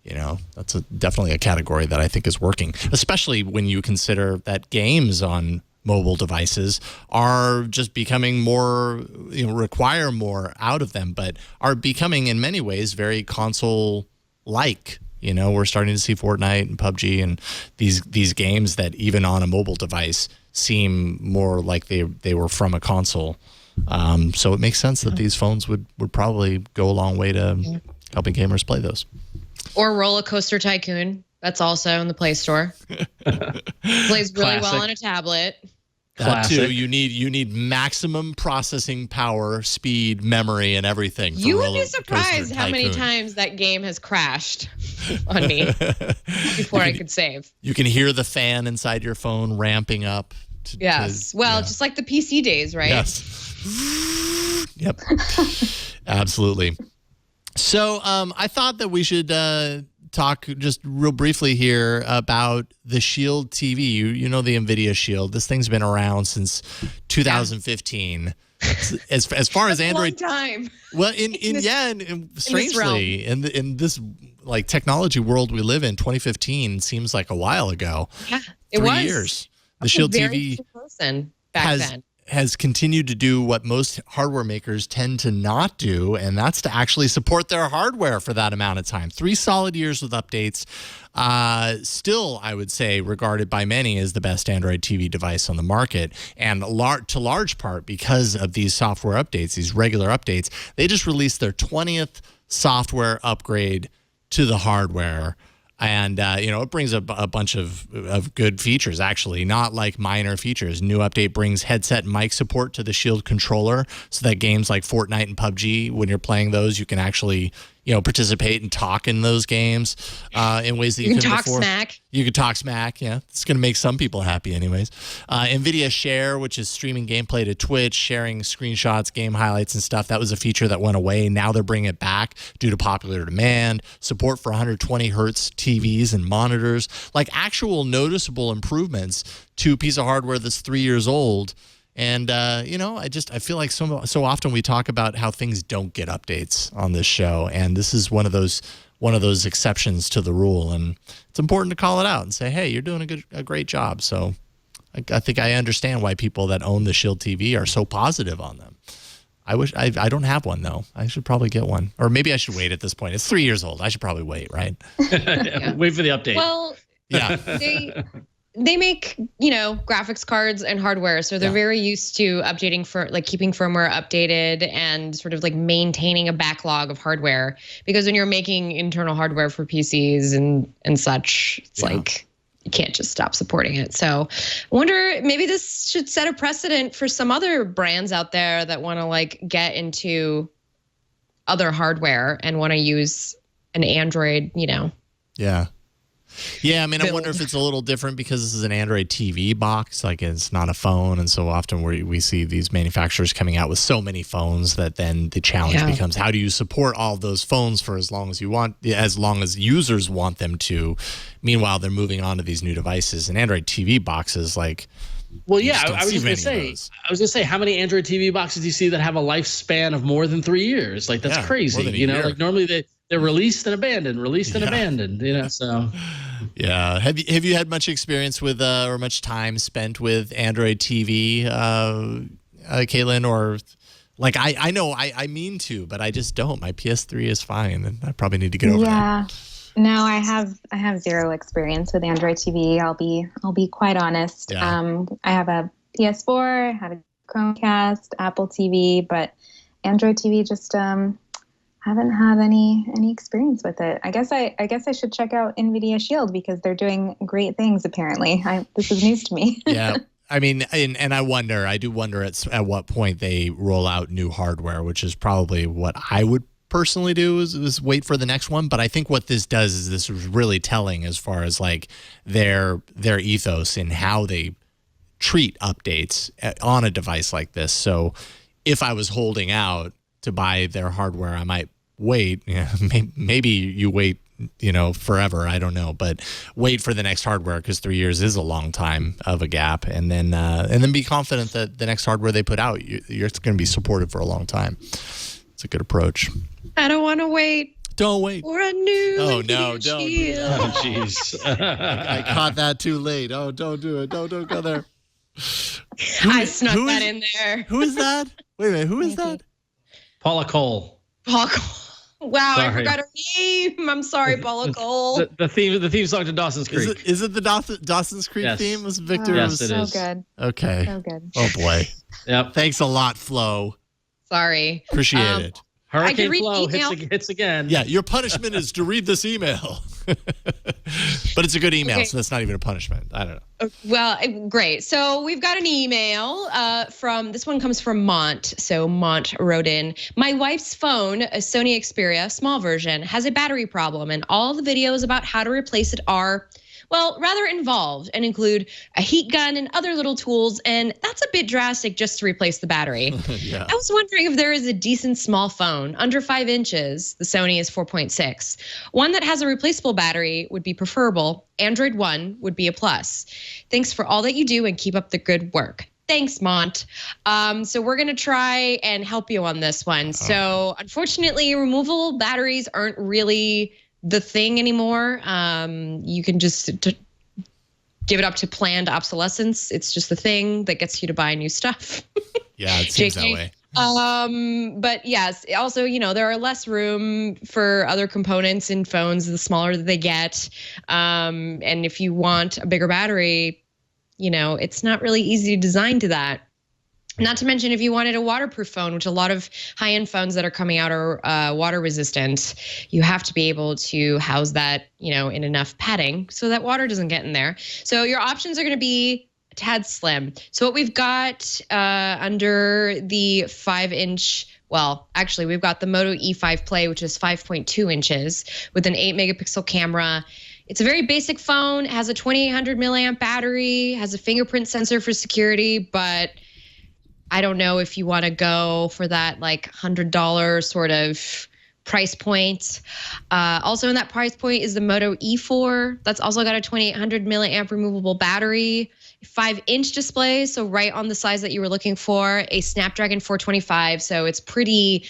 That's definitely a category that I think is working, especially when you consider that games on mobile devices are just becoming more, require more out of them, but are becoming in many ways very console-like. We're starting to see Fortnite and PUBG and these games that even on a mobile device seem more like they were from a console. So it makes sense that these phones would probably go a long way to helping gamers play those. Or Roller Coaster Tycoon. That's also in the Play Store. Plays really well on a tablet. That too. Classic. You need maximum processing power, speed, memory, and everything. You would be surprised how many times that game has crashed on me before I could save. You can hear the fan inside your phone ramping up. Yes. Just like the PC days, right? Yes. Yep. Absolutely. So I thought that we should talk just real briefly here about the Shield TV. You know the NVIDIA Shield. This thing's been around since 2015. As far as Android, a long time. Well, and strangely, in this like technology world we live in, 2015 seems like a while ago. Yeah, it 3 was. years. The Shield TV has continued to do what most hardware makers tend to not do, and that's to actually support their hardware for that amount of time. 3 solid years with updates. Still, I would say, regarded by many as the best Android TV device on the market, and to large part because of these software updates, these regular updates. They just released their 20th software upgrade to the hardware. And, it brings a bunch of good features, actually, not like minor features. New update brings headset and mic support to the Shield controller so that games like Fortnite and PUBG, when you're playing those, you can actually, participate and talk in those games in ways that you couldn't before. Smack. You could talk smack, yeah. It's going to make some people happy anyways. NVIDIA Share, which is streaming gameplay to Twitch, sharing screenshots, game highlights, and stuff. That was a feature that went away. Now they're bringing it back due to popular demand. Support for 120 hertz TVs and monitors. Like actual noticeable improvements to a piece of hardware that's 3 years old. And, I feel like so often we talk about how things don't get updates on this show. And this is one of those exceptions to the rule. And it's important to call it out and say, hey, you're doing a great job. So I think I understand why people that own the Shield TV are so positive on them. I don't have one, though. I should probably get one. Or maybe I should wait at this point. It's 3 years old. I should probably wait, right? Wait for the update. Well, yeah. They make, graphics cards and hardware. So they're very used to updating keeping firmware updated and sort of like maintaining a backlog of hardware. Because when you're making internal hardware for PCs and such, it's like you can't just stop supporting it. So I wonder, maybe this should set a precedent for some other brands out there that want to get into other hardware and want to use an Android, Yeah. Yeah, I mean, I wonder if it's a little different because this is an Android TV box, like it's not a phone, and so often we see these manufacturers coming out with so many phones that then the challenge becomes how do you support all those phones for as long as you want, as long as users want them to. Meanwhile, they're moving on to these new devices, and Android TV boxes Well, yeah, I was going to say, how many Android TV boxes do you see that have a lifespan of more than 3 years? Like that's crazy. Normally they're released and abandoned, so. Yeah. Have you had much experience with or much time spent with Android TV, Caitlin? Or I know I mean to, but I just don't. My PS3 is fine, and I probably need to get over that. No, I have zero experience with Android TV. I'll be quite honest. Yeah. I have a PS4, I have a Chromecast, Apple TV, but Android TV just haven't had any experience with it. I guess I should check out NVIDIA Shield because they're doing great things apparently. This is news to me. Yeah. I mean, and I do wonder at what point they roll out new hardware, which is probably what I would personally do is wait for the next one. But I think what this does is this is really telling as far as their ethos in how they treat updates on a device like this. So if I was holding out to buy their hardware, I might wait. Yeah, maybe you wait, forever. I don't know, but wait for the next hardware because 3 years is a long time of a gap, and then be confident that the next hardware they put out, you're going to be supported for a long time. It's a good approach. I don't want to wait. Don't wait. For a new. Oh no! Don't. Oh jeez. I caught that too late. Oh, don't do it. Don't go there. I snuck that in there. Who is that? Wait a minute. Who is that? Paula Cole. Paula Cole. Wow, Sorry. I forgot her name. I'm sorry, Paula Cole. The theme song to Dawson's Creek. Is it the Dawson's Creek theme? Was Victor? Yes, it so is. Good. Okay. So good. Oh boy. Yep. Thanks a lot, Flo. Sorry. Appreciate it. Hurricane read Flo email. hits again. Yeah, your punishment is to read this email. But it's a good email, Okay. so that's not even a punishment. I don't know. Well, great. So we've got an email this one comes from Mont. So Mont wrote in, my wife's phone, a Sony Xperia small version, has a battery problem, and all the videos about how to replace it are, well, rather involved and include a heat gun and other little tools, and that's a bit drastic just to replace the battery. Yeah. I was wondering if there is a decent small phone under 5 inches. The Sony is 4.6. One that has a replaceable battery would be preferable. Android One would be a plus. Thanks for all that you do and keep up the good work. Thanks, Mont. So we're going to try and help you on this one. So unfortunately, removable batteries aren't really the thing anymore. You can just give it up to planned obsolescence. It's just the thing that gets you to buy new stuff. Yeah, it seems that way. But yes, also, there are less room for other components in phones the smaller that they get. And if you want a bigger battery, it's not really easy to design to that. Not to mention if you wanted a waterproof phone, which a lot of high-end phones that are coming out are water resistant, you have to be able to house that, in enough padding so that water doesn't get in there. So your options are going to be a tad slim. So what we've got under the 5-inch, well, actually we've got the Moto E5 Play, which is 5.2 inches with an 8-megapixel camera. It's a very basic phone, has a 2800 milliamp battery, has a fingerprint sensor for security, but I don't know if you want to go for that like $100 sort of price point. Also in that price point is the Moto E4. That's also got a 2800 milliamp removable battery, 5-inch display, so right on the size that you were looking for, a Snapdragon 425, so it's pretty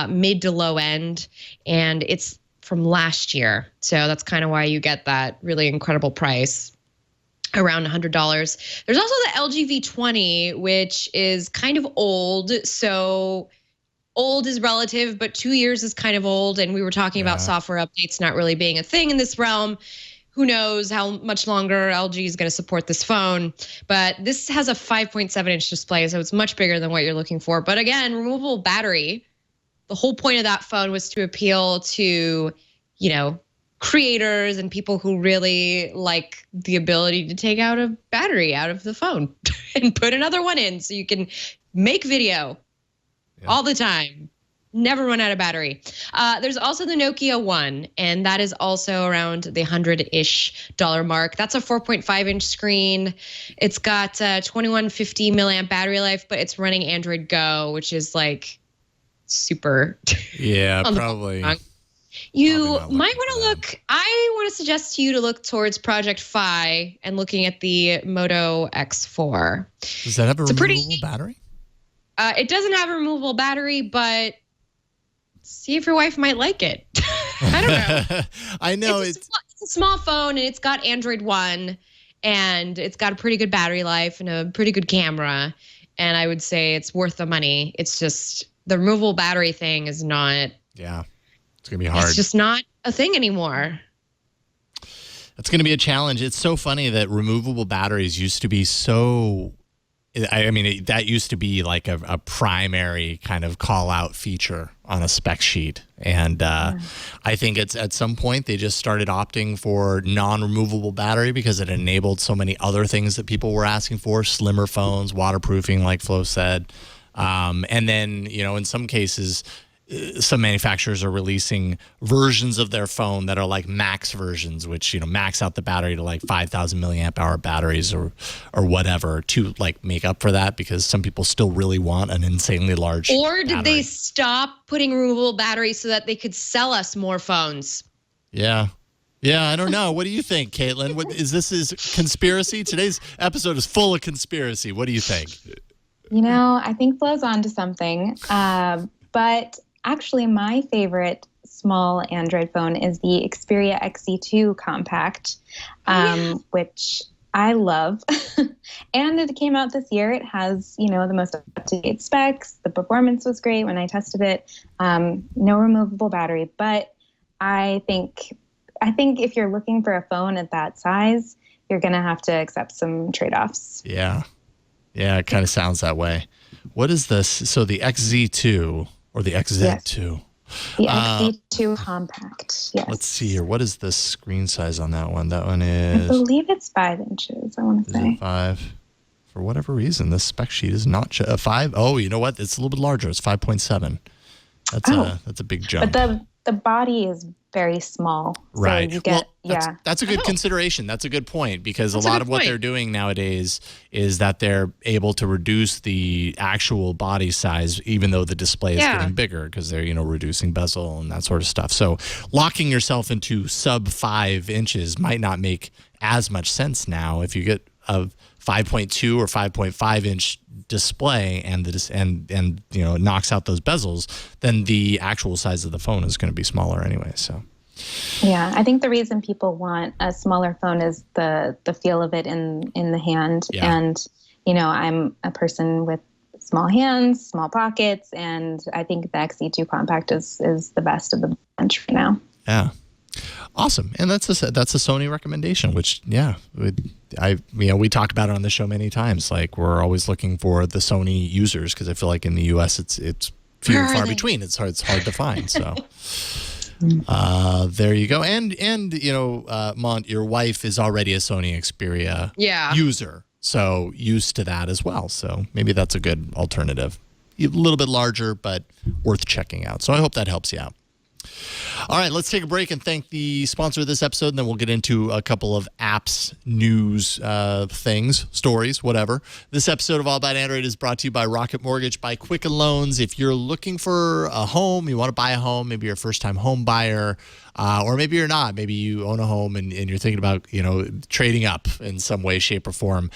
mid to low end, and it's from last year. So that's kind of why you get that really incredible price, around $100. There's also the LG V20, which is kind of old. So old is relative, but 2 years is kind of old. And we were talking about software updates not really being a thing in this realm. Who knows how much longer LG is going to support this phone. But this has a 5.7-inch display, so it's much bigger than what you're looking for. But again, removable battery. The whole point of that phone was to appeal to, creators and people who really like the ability to take out a battery out of the phone and put another one in so you can make video all the time. Never run out of battery. There's also the Nokia One, and that is also around the $100-ish mark. That's a 4.5-inch screen. It's got 2150 milliamp battery life, but it's running Android Go, which is like super. Yeah, probably. You might want to look. I want to suggest to you to look towards Project Fi and looking at the Moto X4. Does that have a removable battery? It doesn't have a removable battery, but see if your wife might like it. I don't know. I know it's a small phone, and it's got Android One, and it's got a pretty good battery life and a pretty good camera. And I would say it's worth the money. It's just the removable battery thing is not. Yeah. It's going to be hard. It's just not a thing anymore. It's going to be a challenge. It's so funny that removable batteries used to be so, that used to be like a primary kind of call out feature on a spec sheet. And I think it's at some point they just started opting for non-removable battery because it enabled so many other things that people were asking for, slimmer phones, waterproofing, like Flo said. And then, in some cases, some manufacturers are releasing versions of their phone that are like max versions, which, max out the battery to like 5,000 milliamp hour batteries or whatever to like make up for that, because some people still really want an insanely large Or did battery. they stop putting removable batteries so that they could sell us more phones? Yeah. Yeah, I don't know. What do you think, Caitlin? Is conspiracy? Today's episode is full of conspiracy. What do you think? I think Flo's onto something. But actually, my favorite small Android phone is the Xperia XZ2 Compact, which I love. And it came out this year. It has, the most up-to-date specs. The performance was great when I tested it. No removable battery. But I think if you're looking for a phone at that size, you're going to have to accept some trade-offs. Yeah. Yeah, it kind of sounds that way. What is this? So the XZ2... or the XZ2. The XZ2 compact. Yes. Let's see here. What is the screen size on that one? That one I is. believe it's 5 inches. I want to say. It 5? For whatever reason, this spec sheet is not 5. Oh, you know what? It's a little bit larger. It's 5.7. That's a big jump. But the body is very small. Right. So you get, that's a good consideration. That's a good point, because a lot of what they're doing nowadays is that they're able to reduce the actual body size, even though the display is getting bigger, because they're, reducing bezel and that sort of stuff. So locking yourself into sub 5 inches might not make as much sense now. If you get a 5.2 or 5.5 inch display and it knocks out those bezels, then the actual size of the phone is going to be smaller anyway. So yeah, I think the reason people want a smaller phone is the feel of it in the hand. Yeah. And I'm a person with small hands, small pockets, and I think the XZ2 compact is the best of the bunch for now. Yeah. Awesome. And that's a Sony recommendation, which, we talk about it on the show many times. Like, we're always looking for the Sony users, because I feel like in the US it's few and far between. It's hard to find. So there you go. And Mont, your wife is already a Sony Xperia user, so used to that as well. So maybe that's a good alternative. A little bit larger, but worth checking out. So I hope that helps you out. All right, let's take a break and thank the sponsor of this episode, and then we'll get into a couple of apps, news, things, stories, whatever. This episode of All About Android is brought to you by Rocket Mortgage by Quicken Loans. If you're looking for a home, you want to buy a home, maybe you're a first-time home buyer, or maybe you're not. Maybe you own a home and you're thinking about, trading up in some way, shape, or form.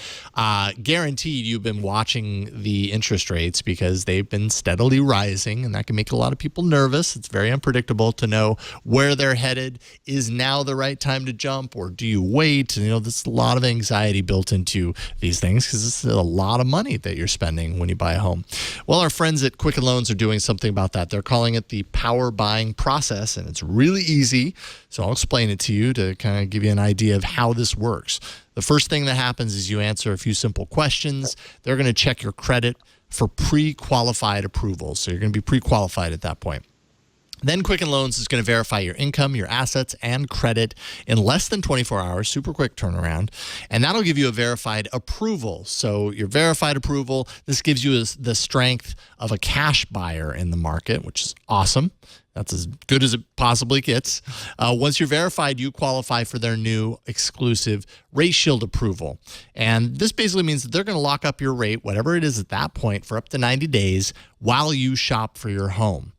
Guaranteed you've been watching the interest rates, because they've been steadily rising, and that can make a lot of people nervous. It's very unpredictable to know where they're headed. Is now the right time to jump, or do you wait? There's a lot of anxiety built into these things, because it's a lot of money that you're spending when you buy a home. Well, our friends at Quicken Loans are doing something about that. They're calling it the power buying process, and it's really easy. So I'll explain it to you to kind of give you an idea of how this works. The first thing that happens is you answer a few simple questions. They're going to check your credit for pre-qualified approval. So you're going to be pre-qualified at that point. Then Quicken Loans is going to verify your income, your assets, and credit in less than 24 hours, super quick turnaround, and that'll give you a verified approval. So your verified approval, this gives you the strength of a cash buyer in the market, which is awesome. That's as good as it possibly gets. Once you're verified, you qualify for their new exclusive Rate Shield approval. And this basically means that they're going to lock up your rate, whatever it is at that point, for up to 90 days while you shop for your home.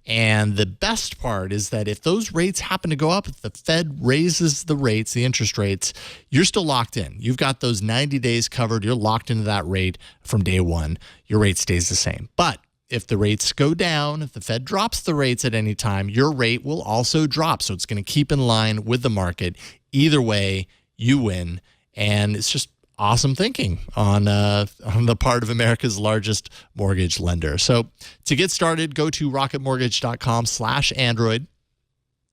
And the best part is that if those rates happen to go up, if the Fed raises the rates, the interest rates, you're still locked in. You've got those 90 days covered. You're locked into that rate from day one. Your rate stays the same. But if the rates go down, if the Fed drops the rates at any time, your rate will also drop. So it's going to keep in line with the market. Either way, you win. And it's just awesome thinking on the part of America's largest mortgage lender. So to get started, go to rocketmortgage.com/Android.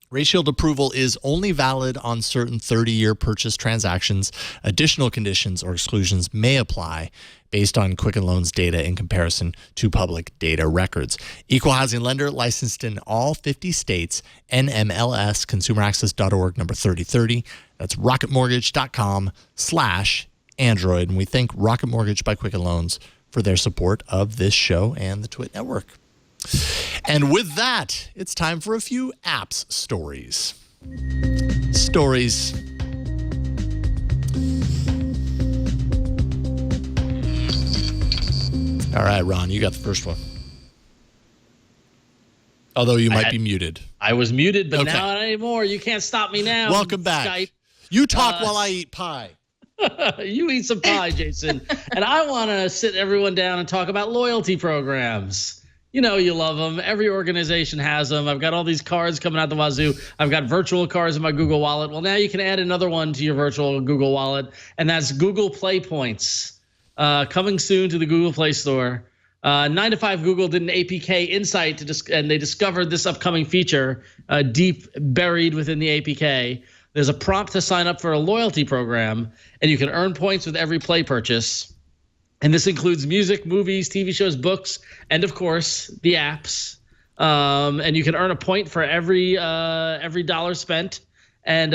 Rate Shield approval is only valid on certain 30-year purchase transactions. Additional conditions or exclusions may apply based on Quicken Loans data in comparison to public data records. Equal housing lender, licensed in all 50 states. NMLS, consumeraccess.org, number 3030. That's rocketmortgage.com/Android. And we thank Rocket Mortgage by Quicken Loans for their support of this show and the Twit Network. And with that, it's time for a few apps stories. All right, Ron, you got the first one. Although you might be muted. I was muted, but now not anymore. You can't stop me now. Welcome back. Skype. You talk while I eat pie. You eat some pie, Jason. And I want to sit everyone down and talk about loyalty programs. You know you love them. Every organization has them. I've got all these cards coming out the wazoo. I've got virtual cards in my Google Wallet. Well, now you can add another one to your virtual Google Wallet, and that's Google Play Points. Coming soon to the Google Play Store. 9 to 5 Google did an APK insight and they discovered this upcoming feature deep buried within the APK. There's a prompt to sign up for a loyalty program, and you can earn points with every Play purchase. And this includes music, movies, TV shows, books, and of course, the apps. and you can earn a point for every dollar spent, and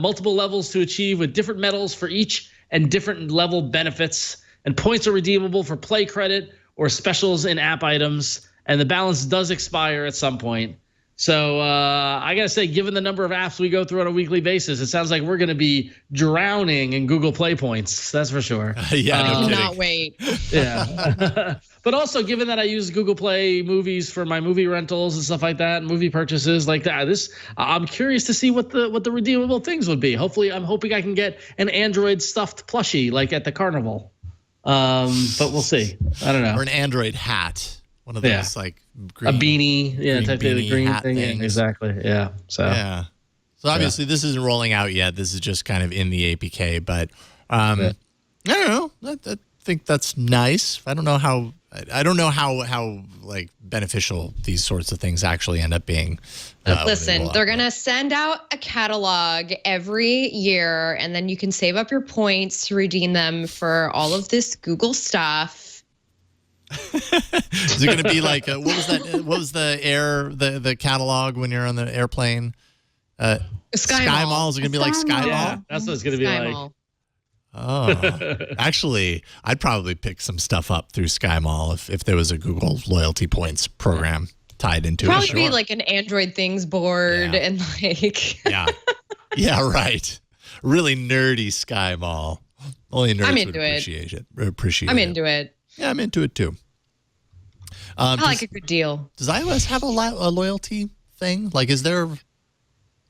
multiple levels to achieve with different medals for each and different level benefits. And points are redeemable for play credit or specials in app items, and the balance does expire at some point. So I got to say, given the number of apps we go through on a weekly basis, it sounds like we're going to be drowning in Google Play points. That's for sure. Yeah, no kidding. Cannot wait. Yeah. But also, given that I use Google Play Movies for my movie rentals and stuff like that, movie purchases like that, I'm curious to see what the redeemable things would be. Hopefully, I'm hoping I can get an Android stuffed plushie like at the carnival. But we'll see. I don't know. Or an Android hat. One of those like green, a beanie, type of the green thing. Things. Exactly. Yeah. So obviously this isn't rolling out yet. This is just kind of in the APK, but I don't know. I think that's nice. I don't know how like beneficial these sorts of things actually end up being. Listen, they're going to send out a catalog every year, and then you can save up your points to redeem them for all of this Google stuff. Is it going to be like what was that? What was the catalog when you're on the airplane? Sky Mall. Is it going to be like Sky Yeah, Mall? that's what it's going to be like. Mall. Oh, actually, I'd probably pick some stuff up through Sky Mall if there was a Google loyalty points program tied into it. Probably be like an Android things board and like. Yeah, right. Really nerdy Sky Mall. Only nerds I'm would into appreciate it. I'm into it. Yeah, I'm into it too. I like a good deal. Does iOS have a loyalty thing? Like, is there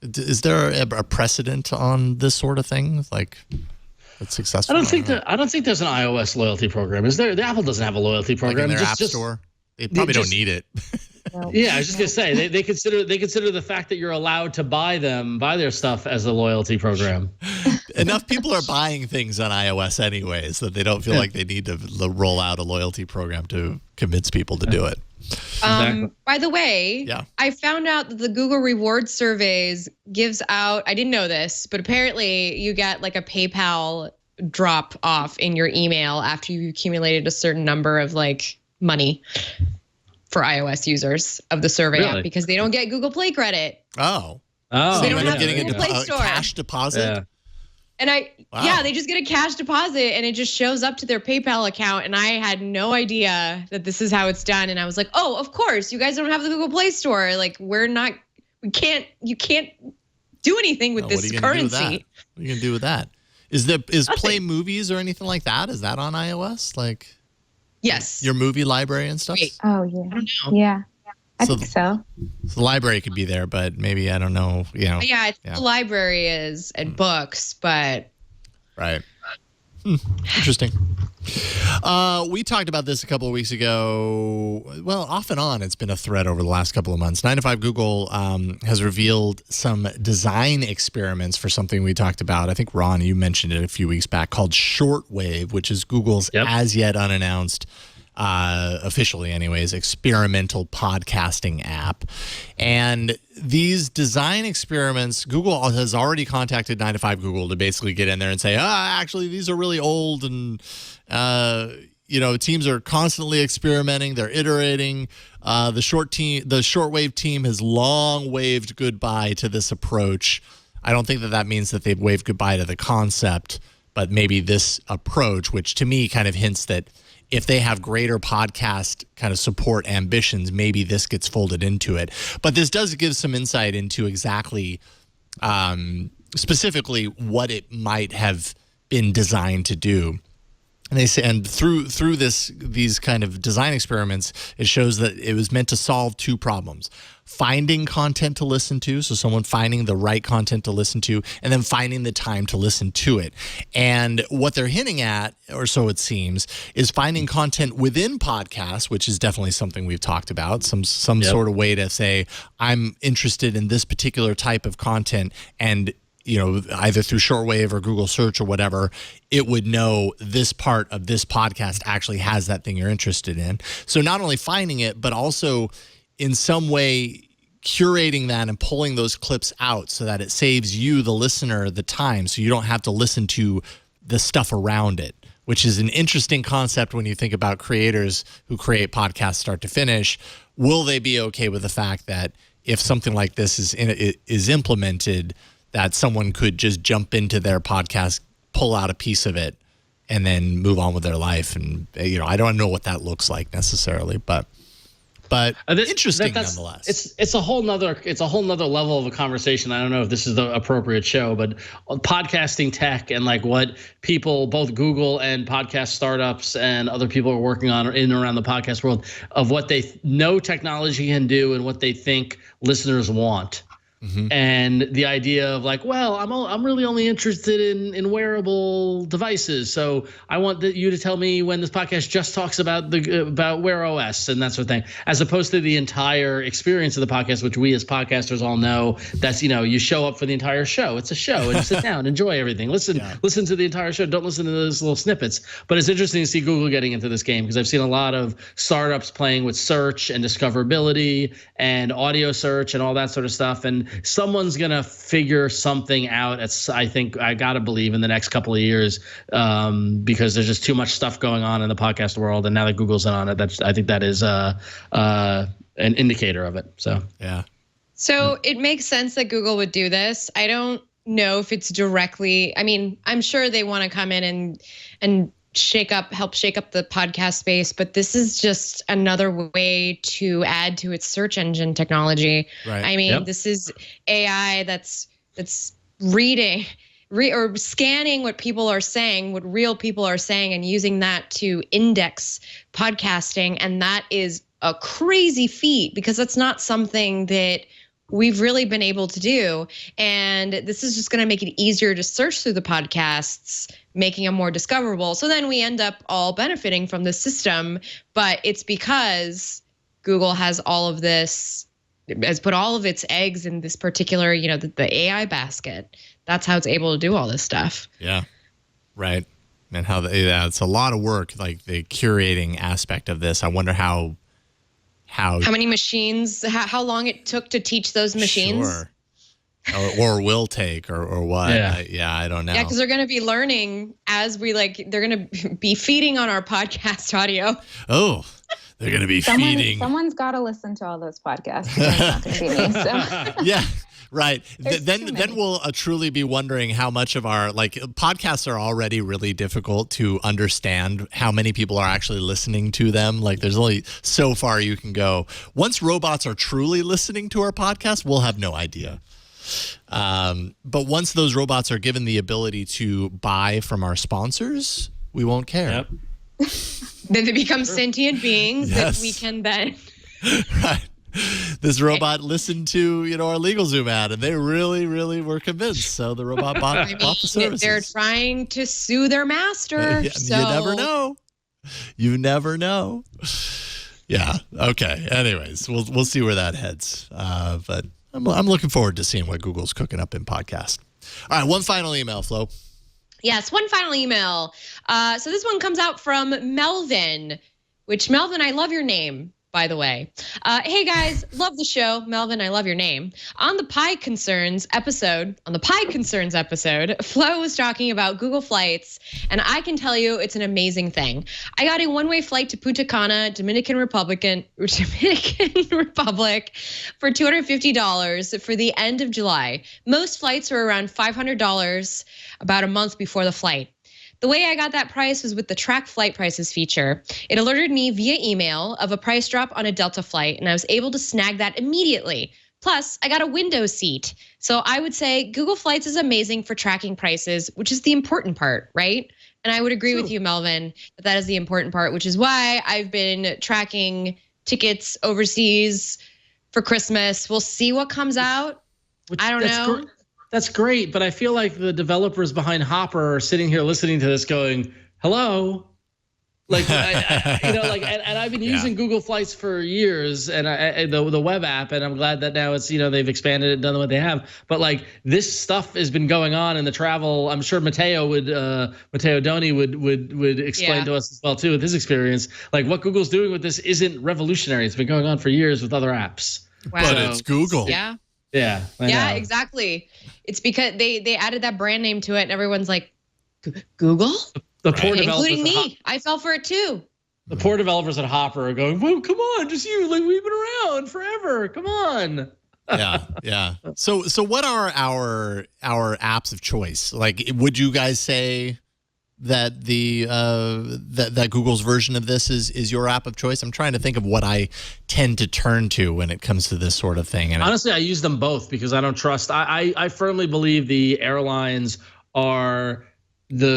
a precedent on this sort of thing? Like, that's successful. I don't think there's an iOS loyalty program. Is there? The Apple doesn't have a loyalty program. Like in their app store. They probably don't need it. Yeah, I was just gonna say they consider the fact that you're allowed to buy their stuff as a loyalty program. Enough people are buying things on iOS anyways that they don't feel like they need to roll out a loyalty program to convince people to do it. By the way, I found out that the Google Rewards surveys gives out, I didn't know this, but apparently you get like a PayPal drop off in your email after you accumulated a certain number of like money for iOS users of the survey app because they don't get Google Play credit. So they don't have getting a Play Store. Cash deposit. Yeah. And they just get a cash deposit and it just shows up to their PayPal account. And I had no idea that this is how it's done. And I was like, oh, of course, you guys don't have the Google Play Store. Like you can't do anything with this currency. What are you going to do with that? Is Play Movies or anything like that? Is that on iOS? Like, yes. Your movie library and stuff? Oh, yeah. I don't know. Yeah. I think so. The library could be there, but maybe, I don't know. Yeah, I think the library is and books, but. Right. Interesting. We talked about this a couple of weeks ago. Well, off and on, it's been a thread over the last couple of months. 9 to 5 Google has revealed some design experiments for something we talked about. I think, Ron, you mentioned it a few weeks back, called Shortwave, which is Google's as yet unannounced, officially anyways, experimental podcasting app. And these design experiments, Google has already contacted 9 to 5 Google to basically get in there and say, actually, these are really old and, teams are constantly experimenting. They're iterating. The Shortwave team has long waved goodbye to this approach. I don't think that means that they've waved goodbye to the concept, but maybe this approach, which to me kind of hints that if they have greater podcast kind of support ambitions, maybe this gets folded into it. But this does give some insight into exactly, specifically what it might have been designed to do. And they say, and through these kind of design experiments, it shows that it was meant to solve two problems: finding content to listen to, so someone finding the right content to listen to, and then finding the time to listen to it. And what they're hinting at, or so it seems, is finding content within podcasts, which is definitely something we've talked about, some sort of way to say, I'm interested in this particular type of content, and either through Shortwave or Google Search or whatever, it would know this part of this podcast actually has that thing you're interested in. So not only finding it, but also in some way curating that and pulling those clips out so that it saves you, the listener, the time, so you don't have to listen to the stuff around it, which is an interesting concept when you think about creators who create podcasts start to finish, will they be okay with the fact that if something like this is implemented, that someone could just jump into their podcast, pull out a piece of it, and then move on with their life? And I don't know what that looks like necessarily, but interesting nonetheless. It's a whole nother level of a conversation. I don't know if this is the appropriate show, but podcasting tech and like what people, both Google and podcast startups and other people are working on in and around the podcast world, of what they know technology can do and what they think listeners want. Mm-hmm. And the idea of like, well, I'm really only interested in wearable devices, so I want you to tell me when this podcast just talks about Wear OS and that sort of thing, as opposed to the entire experience of the podcast, which we as podcasters all know that's you show up for the entire show. It's a show, and you sit down, enjoy everything, listen to the entire show. Don't listen to those little snippets. But it's interesting to see Google getting into this game, because I've seen a lot of startups playing with search and discoverability and audio search and all that sort of stuff, and someone's going to figure something out. I think I got to believe in the next couple of years, because there's just too much stuff going on in the podcast world. And now that Google's in on it, I think that is an indicator of it. So, yeah. So it makes sense that Google would do this. I don't know if it's directly, I'm sure they want to come in and help shake up the podcast space, but this is just another way to add to its search engine technology. Right. This is AI that's reading or scanning what people are saying, what real people are saying, and using that to index podcasting. And that is a crazy feat, because that's not something that we've really been able to do. And this is just going to make it easier to search through the podcasts, making them more discoverable. So then we end up all benefiting from the system, but it's because Google has all of this, has put all of its eggs in this particular, the AI basket. That's how it's able to do all this stuff. Yeah, right. And it's a lot of work, like the curating aspect of this. I wonder how many machines, how long it took to teach those machines. Sure. or will take or what. Yeah. I don't know. Yeah, because they're going to be learning as they're going to be feeding on our podcast audio. Oh, they're going to be feeding. Someone's got to listen to all those podcasts. It's not going to be me. So. Yeah. Right. Then we'll truly be wondering how much of our podcasts are already really difficult to understand how many people are actually listening to them. Like there's only so far you can go. Once robots are truly listening to our podcast, we'll have no idea. But once those robots are given the ability to buy from our sponsors, we won't care. Yep. Then they become sentient beings that we can then. Right. This robot listened to, our LegalZoom ad, and they really, really were convinced. So the robot bought the services. They're trying to sue their master. So. You never know. You never know. Yeah. Okay. Anyways, we'll see where that heads. But I'm looking forward to seeing what Google's cooking up in podcast. All right. One final email, Flo. Yes, one final email. So this one comes out from Melvin, Melvin, I love your name, by the way. Hey guys, love the show. Melvin, I love your name. On the Pi Concerns episode, Flo was talking about Google Flights, and I can tell you it's an amazing thing. I got a one-way flight to Punta Cana, Dominican Republic for $250 for the end of July. Most flights were around $500 about a month before the flight. The way I got that price was with the track flight prices feature. It alerted me via email of a price drop on a Delta flight, and I was able to snag that immediately. Plus, I got a window seat. So I would say Google Flights is amazing for tracking prices, which is the important part, right? And I would agree with you, Melvin, that is the important part, which is why I've been tracking tickets overseas for Christmas. We'll see what comes out. I don't know. That's great, but I feel like the developers behind Hopper are sitting here listening to this going, hello? And I've been using Google Flights for years, and the web app, and I'm glad that now it's, they've expanded it, done what they have. But this stuff has been going on in the travel. I'm sure Matteo Doni would explain to us as well too with his experience. What Google's doing with this isn't revolutionary. It's been going on for years with other apps. Wow. But it's Google. Yeah. Yeah. Yeah, exactly. It's because they added that brand name to it, and everyone's like, Google? The poor developers, including me. I fell for it too. The poor developers at Hopper are going, well, come on, just you. Like, we've been around forever. Come on. Yeah. So what are our apps of choice? Like, would you guys say that that Google's version of this is your app of choice? I'm trying to think of what I tend to turn to when it comes to this sort of thing. And honestly, I use them both because I don't trust. I firmly believe the airlines are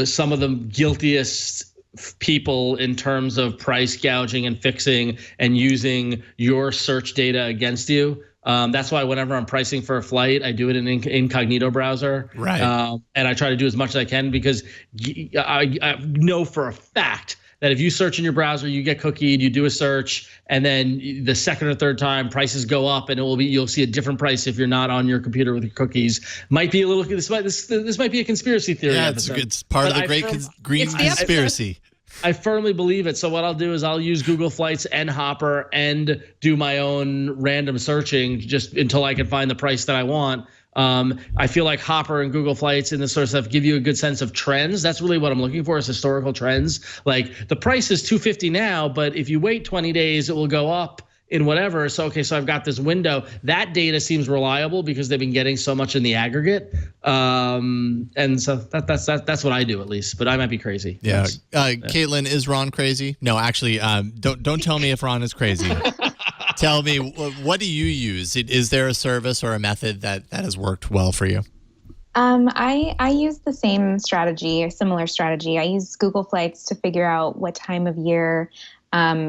some of the guiltiest people in terms of price gouging and fixing and using your search data against you. That's why whenever I'm pricing for a flight, I do it in an incognito browser. Right. And I try to do as much as I can because I know for a fact that if you search in your browser, you get cookied, you do a search, and then the second or third time prices go up, and you'll see a different price if you're not on your computer with your cookies. Might be a little. This might be a conspiracy theory. Yeah, it's part of the great green conspiracy. I firmly believe it. So what I'll do is I'll use Google Flights and Hopper and do my own random searching just until I can find the price that I want. I feel like Hopper and Google Flights and this sort of stuff give you a good sense of trends. That's really what I'm looking for, is historical trends. Like, the price is $250 now, but if you wait 20 days, it will go up in whatever. So, okay, so I've got this window. That data seems reliable because they've been getting so much in the aggregate. And so that's what I do, at least, but I might be crazy. Yeah. Caitlin, is Ron crazy? No, actually, don't tell me if Ron is crazy. Tell me, what do you use? Is there a service or a method that has worked well for you? I use the same strategy, or similar strategy. I use Google Flights to figure out what time of year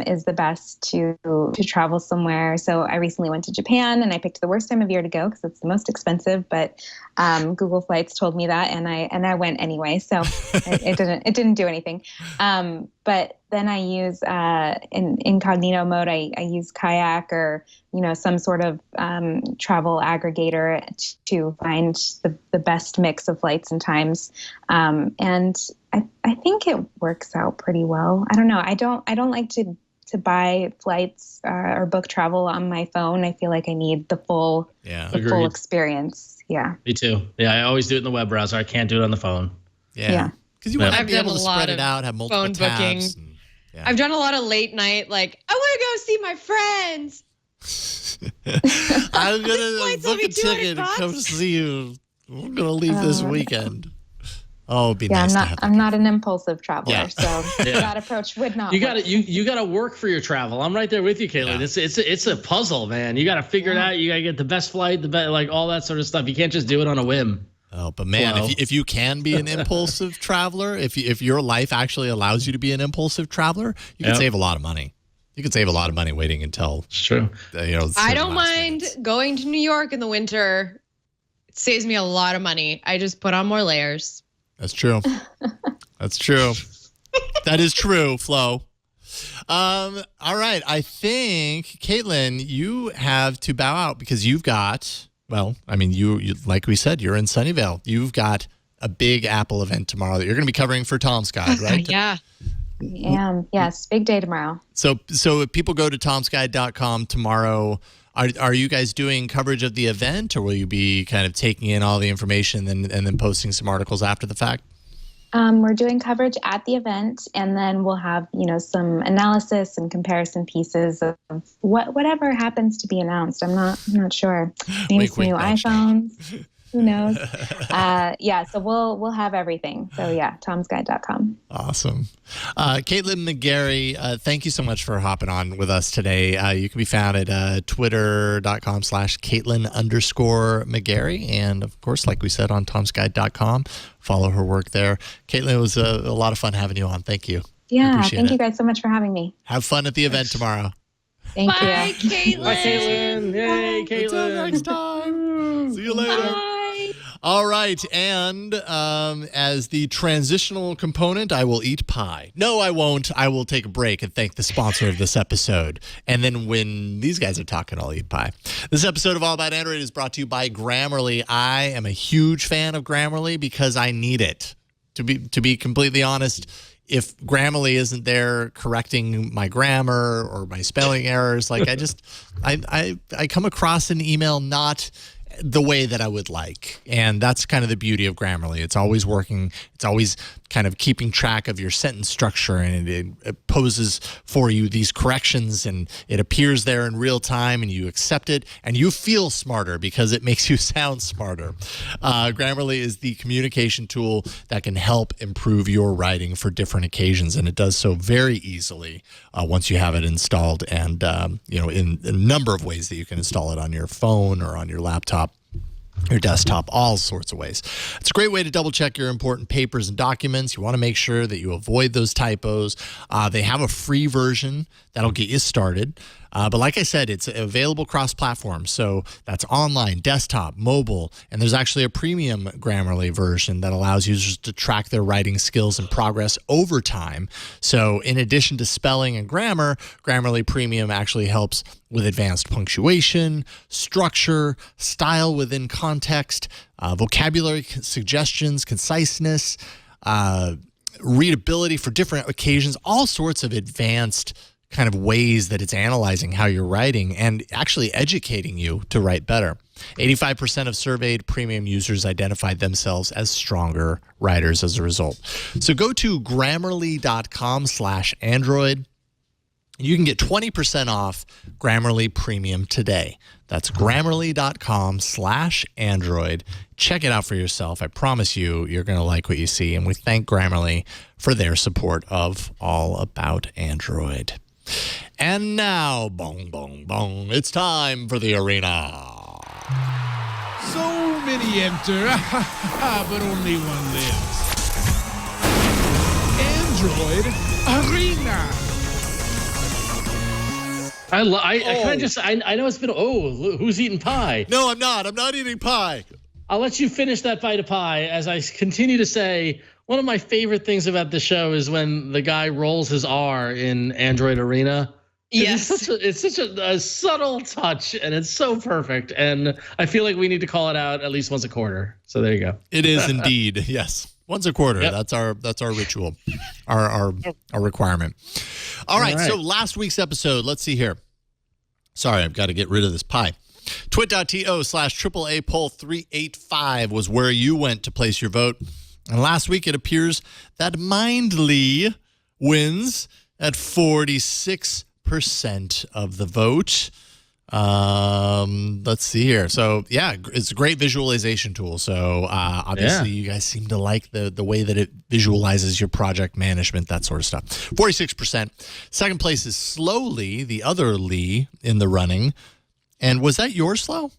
is the best to travel somewhere. So I recently went to Japan, and I picked the worst time of year to go because it's the most expensive. But Google Flights told me that, and I went anyway. So it didn't do anything. But then I use in incognito mode. I use Kayak or some sort of travel aggregator to find the best mix of flights and times. And I think it works out pretty well. I don't know. I don't like to buy flights or book travel on my phone. I feel like I need the full experience. Yeah. Me too. Yeah, I always do it in the web browser. I can't do it on the phone. Yeah. Because you want to be able to spread it out, have multiple tabs. I've done a lot of late night, like, I want to go see my friends. I'm going to book a ticket and come see you. We're going to leave this weekend. Oh, it'd be nice to have. I'm not an impulsive traveler, so that approach would not. You got to work for your travel. I'm right there with you, Caitlin. Yeah. It's a puzzle, man. You got to figure it out. You got to get the best flight, like all that sort of stuff. You can't just do it on a whim. Oh, but man, if you can be an impulsive traveler, if your life actually allows you to be an impulsive traveler, you can save a lot of money. You can save a lot of money waiting until. It's true. I don't mind going to New York in the winter. It saves me a lot of money. I just put on more layers. That's true. That's true. That is true, Flo. All right. I think, Caitlin, you have to bow out because you've got, well, I mean, you like we said, you're in Sunnyvale. You've got a big Apple event tomorrow that you're going to be covering for Tom's Guide, right? Yeah. I am. Yes. Big day tomorrow. So if people go to tomsguide.com tomorrow, are you guys doing coverage of the event, or will you be kind of taking in all the information and then posting some articles after the fact? We're doing coverage at the event, and then we'll have, some analysis and comparison pieces of whatever happens to be announced. I'm not sure. Maybe some new iPhones. Who knows? So we'll have everything. So tomsguide.com. Awesome. Caitlin McGarry, thank you so much for hopping on with us today. You can be found at twitter.com/Caitlin_McGarry. And of course, like we said, on tomsguide.com, follow her work there. Caitlin, it was a lot of fun having you on. Thank you. Yeah. Thank you guys so much for having me. Have fun at the event tomorrow. Thank you. Bye, Caitlin. Bye, Caitlin. Yay, Caitlin. Until next time. See you later. Bye. All right, and as the transitional component, I will eat pie. No, I won't. I will take a break and thank the sponsor of this episode. And then when these guys are talking, I'll eat pie. This episode of All About Android is brought to you by Grammarly. I am a huge fan of Grammarly because I need it. To be completely honest, if Grammarly isn't there correcting my grammar or my spelling errors, like I come across an email not the way that I would like. And that's kind of the beauty of Grammarly. It's always working. It's always kind of keeping track of your sentence structure, and it poses for you these corrections, and it appears there in real time, and you accept it, and you feel smarter because it makes you sound smarter. Grammarly is the communication tool that can help improve your writing for different occasions, and it does so very easily once you have it installed, and in a number of ways that you can install it on your phone or on your laptop, your desktop, all sorts of ways. It's a great way to double check your important papers and documents. You want to make sure that you avoid those typos. They have a free version that'll get you started. But like I said, it's available cross-platform. So that's online, desktop, mobile, and there's actually a premium Grammarly version that allows users to track their writing skills and progress over time. So in addition to spelling and grammar, Grammarly Premium actually helps with advanced punctuation, structure, style within context, vocabulary suggestions, conciseness, readability for different occasions, all sorts of advanced kind of ways that it's analyzing how you're writing and actually educating you to write better. 85% of surveyed premium users identified themselves as stronger writers as a result. So go to Grammarly.com/Android. You can get 20% off Grammarly Premium today. That's Grammarly.com/Android. Check it out for yourself. I promise you, you're going to like what you see. And we thank Grammarly for their support of All About Android. And now, bong, bong, bong, it's time for the arena. So many enter, but only one lives. Android Arena. I know it's been, who's eating pie? No, I'm not. I'm not eating pie. I'll let you finish that bite of pie as I continue to say, one of my favorite things about the show is when the guy rolls his R in Android Arena. Yes. It's such a subtle touch, and it's so perfect. And I feel like we need to call it out at least once a quarter. So there you go. It is indeed. Yes. Once a quarter. Yep. That's our ritual, our requirement. All right. So last week's episode, let's see here. Sorry, I've got to get rid of this pie. Twit.to/AAA poll 385 was where you went to place your vote. And last week, it appears that Mindly wins at 46% of the vote. Let's see here. So, yeah, it's a great visualization tool. So, obviously, you guys seem to like the way that it visualizes your project management, that sort of stuff. 46%. Second place is Slowly, the other Lee in the running. And was that yours, Slow?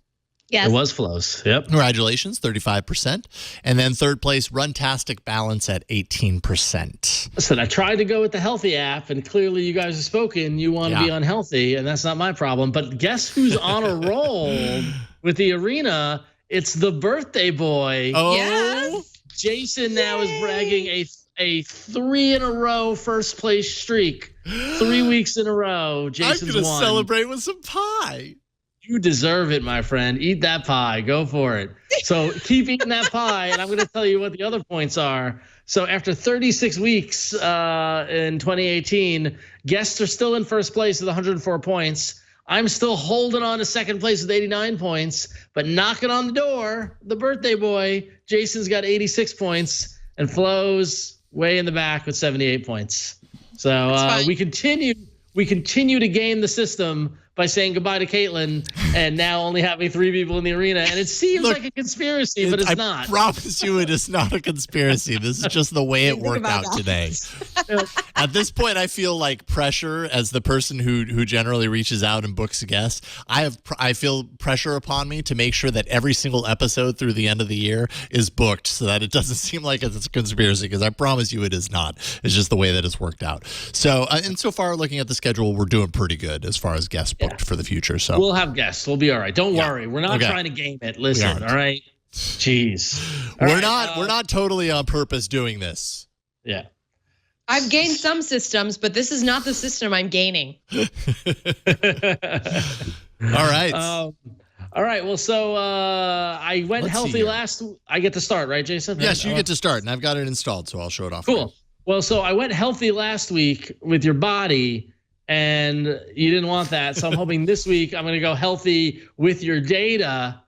Yes. It was Flows. Yep. Congratulations, 35%. And then third place, Runtastic Balance at 18%. Listen, I tried to go with the healthy app, and clearly you guys have spoken. You want to be unhealthy, and that's not my problem. But guess who's on a roll with the arena? It's the birthday boy. Oh, Yes. Jason now is bragging a 3 in a row first place streak. 3 weeks in a row. Jason's I'm going to won. celebrate with some pie. You deserve it, my friend. Eat that pie. Go for it. So keep eating that pie, and I'm going to tell you what the other points are. So after 36 weeks in 2018, guests are still in first place with 104 points. I'm still holding on to second place with 89 points, but knocking on the door, the birthday boy, Jason's got 86 points, and Flo's way in the back with 78 points. So we continue to game the system by saying goodbye to Caitlin and now only having 3 people in the arena. And it seems like a conspiracy, but it's not. I promise you it is not a conspiracy. This is just the way it worked out today. At this point, I feel like pressure as the person who generally reaches out and books guests. I feel pressure upon me to make sure that every single episode through the end of the year is booked so that it doesn't seem like it's a conspiracy, because I promise you it is not. It's just the way that it's worked out. So, and so far, looking at the schedule, we're doing pretty good as far as guests booked for the future. So we'll have guests. We'll be all right. Don't worry. We're not trying to game it. Listen, all right? Jeez. We're not totally on purpose doing this. Yeah. I've gained some systems, but this is not the system I'm gaining. All right. All right. Well, so I went healthy last. I get to start, right, Jason? Yes, you get to start, and I've got it installed, so I'll show it off. Cool. Well, so I went healthy last week with your body, and you didn't want that. So I'm hoping this week I'm going to go healthy with your data.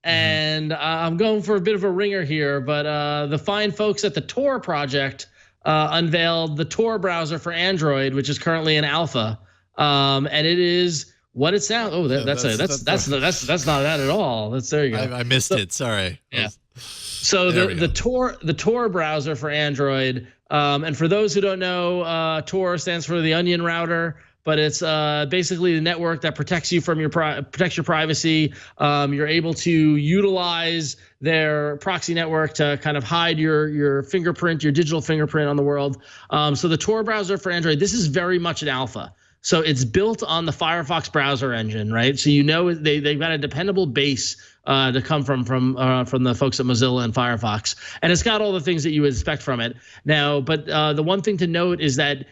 and I'm going for a bit of a ringer here, but the fine folks at the Tor project unveiled the Tor browser for Android, which is currently in alpha, and it is what it sounds. Oh, that's not that at all. There you go. I missed it. Sorry. Yeah. So the Tor browser for Android, and for those who don't know, Tor stands for the Onion Router. But it's basically the network that protects you from protects your privacy. You're able to utilize their proxy network to kind of hide your fingerprint, your digital fingerprint on the world. So the Tor browser for Android, this is very much an alpha. So it's built on the Firefox browser engine, right? So they've got a dependable base to come from the folks at Mozilla and Firefox, and it's got all the things that you would expect from it. Now, but the one thing to note is that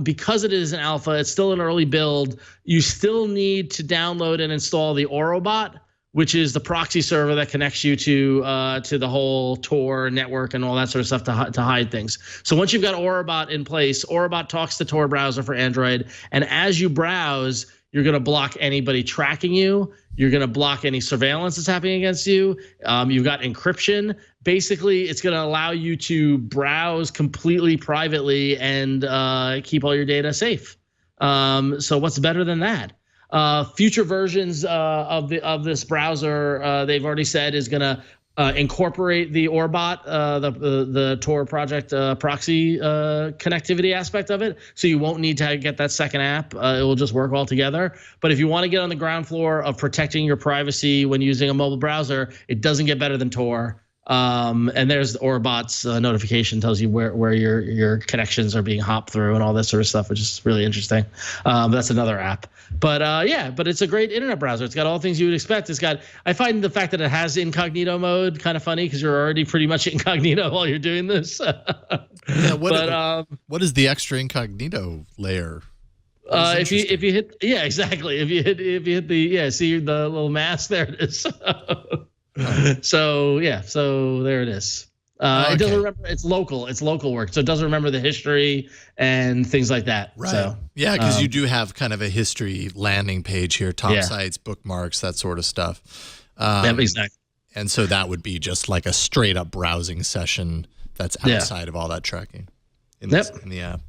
because it is an alpha, it's still an early build. You still need to download and install the Orobot, which is the proxy server that connects you to the whole Tor network and all that sort of stuff to hide things. So once you've got Orobot in place, Orobot talks to Tor browser for Android, and as you browse, you're going to block anybody tracking you. You're going to block any surveillance that's happening against you. You've got encryption. Basically, it's going to allow you to browse completely privately and keep all your data safe. So what's better than that? Future versions of this browser, they've already said, is going to incorporate the Orbot, the Tor project proxy connectivity aspect of it. So you won't need to get that second app. It will just work all together. But if you want to get on the ground floor of protecting your privacy when using a mobile browser, it doesn't get better than Tor. And there's the Orbot's notification, tells you where your connections are being hopped through and all that sort of stuff, which is really interesting. That's another app. But but it's a great internet browser. It's got all the things you would expect. I find the fact that it has incognito mode kind of funny because you're already pretty much incognito while you're doing this. What is the extra incognito layer? If you hit exactly. If you hit the see the little mask, there it is. So there it is. It doesn't remember. It's local work, so it doesn't remember the history and things like that. Right. So, yeah, because you do have kind of a history landing page here, top sites, bookmarks, that sort of stuff. Exactly. And so that would be just like a straight up browsing session that's outside of all that tracking in the app.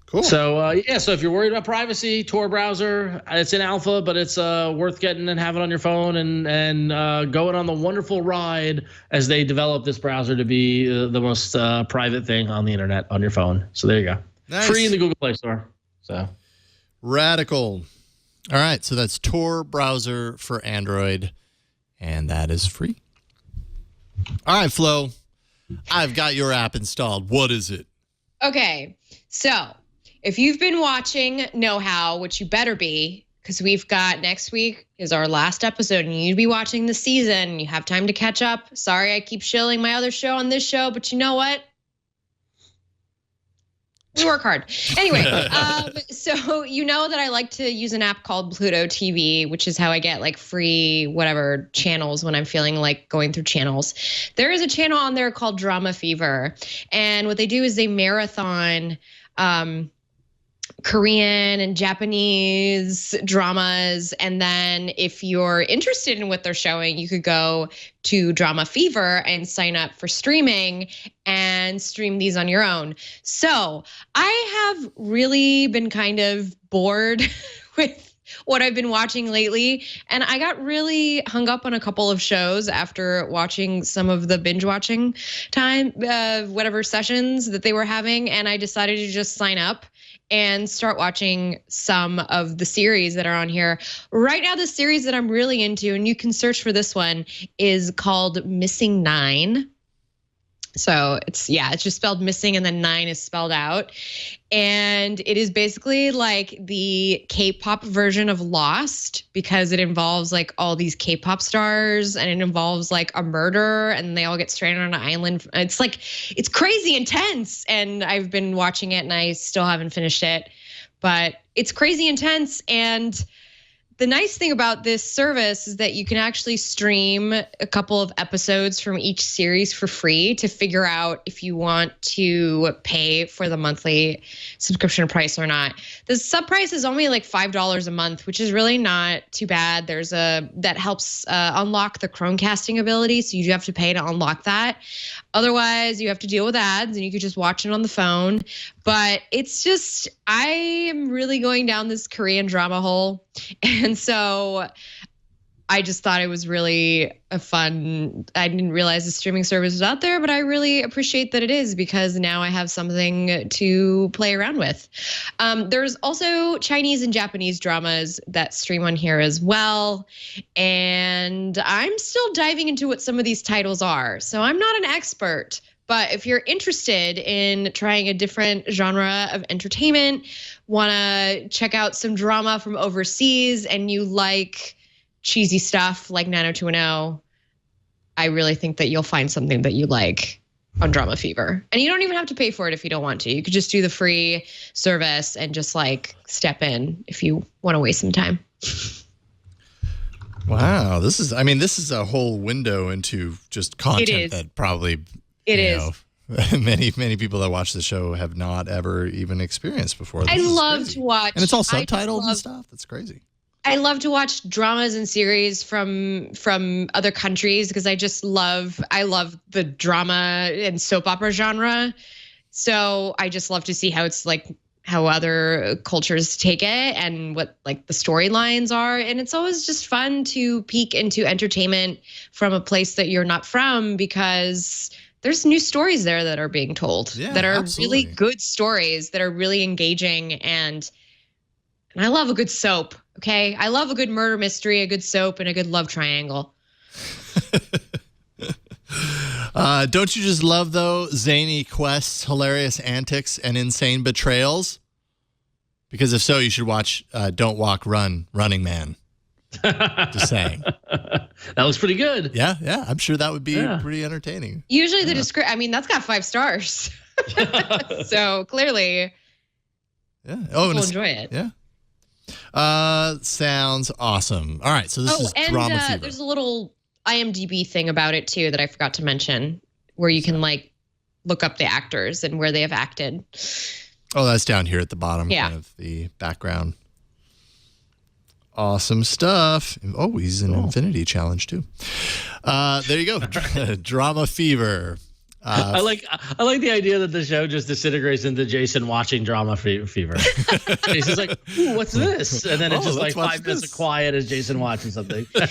Cool. So so if you're worried about privacy, Tor browser, it's in alpha, but it's worth getting and having on your phone and going on the wonderful ride as they develop this browser to be the most private thing on the internet on your phone. So there you go. Nice. Free in the Google Play Store. So radical. All right, so that's Tor browser for Android, and that is free. All right, Flo, I've got your app installed. What is it? Okay, so if you've been watching Know How, which you better be, because we've got next week is our last episode, and you need to be watching the season. You have time to catch up. Sorry, I keep shilling my other show on this show, but you know what? We work hard. Anyway, so you know that I like to use an app called Pluto TV, which is how I get like free whatever channels when I'm feeling like going through channels. There is a channel on there called Drama Fever, and what they do is they marathon Korean and Japanese dramas. And then if you're interested in what they're showing, you could go to Drama Fever and sign up for streaming and stream these on your own. So I have really been kind of bored with what I've been watching lately. And I got really hung up on a couple of shows after watching some of the binge watching whatever sessions that they were having. And I decided to just sign up and start watching some of the series that are on here. Right now, the series that I'm really into, and you can search for this one, is called Missing 9. So it's just spelled missing and then 9 is spelled out. And it is basically like the K-pop version of Lost, because it involves like all these K-pop stars and it involves like a murder and they all get stranded on an island. It's crazy intense. And I've been watching it and I still haven't finished it, but it's crazy intense. And the nice thing about this service is that you can actually stream a couple of episodes from each series for free to figure out if you want to pay for the monthly subscription price or not. The sub price is only like $5 a month, which is really not too bad. That helps unlock the Chromecasting ability, so you do have to pay to unlock that. Otherwise, you have to deal with ads, and you could just watch it on the phone. But it's just, I am really going down this Korean drama hole. And so I just thought it was really a fun, I didn't realize the streaming service was out there, but I really appreciate that it is, because now I have something to play around with. There's also Chinese and Japanese dramas that stream on here as well. And I'm still diving into what some of these titles are. So I'm not an expert, but if you're interested in trying a different genre of entertainment, want to check out some drama from overseas, and you like cheesy stuff like 90210, I really think that you'll find something that you like on Drama Fever. And you don't even have to pay for it if you don't want to. You could just do the free service and just like step in if you want to waste some time. Wow, this is a whole window into just content that probably many people that watch the show have not ever even experienced before. I love to watch, and it's all subtitled and stuff. That's crazy. I love to watch dramas and series from other countries, because I love the drama and soap opera genre. So I just love to see how it's like, how other cultures take it and what like the storylines are. And it's always just fun to peek into entertainment from a place that you're not from, because there's new stories there that are being told that are really good stories, that are really engaging. And I love a good soap. Okay. I love a good murder mystery, a good soap, and a good love triangle. Don't you just love, though, zany quests, hilarious antics, and insane betrayals? Because if so, you should watch Don't Walk, Run, Running Man. Just saying. That looks pretty good. Yeah. I'm sure that would be pretty entertaining. Usually the description, that's got 5 stars. So clearly, people enjoy it. Yeah. Sounds awesome. All right, so this is Drama Fever. There's a little IMDb thing about it too that I forgot to mention, where you can like look up the actors and where they have acted. Oh, that's down here at the bottom, kind of the background. Awesome stuff. Oh, he's in Infinity Challenge too. There you go. Drama Fever. I like the idea that the show just disintegrates into Jason watching Drama Fever. Jason's like, "Ooh, what's this?" And then it's just like 5 minutes of quiet as Jason watching something. I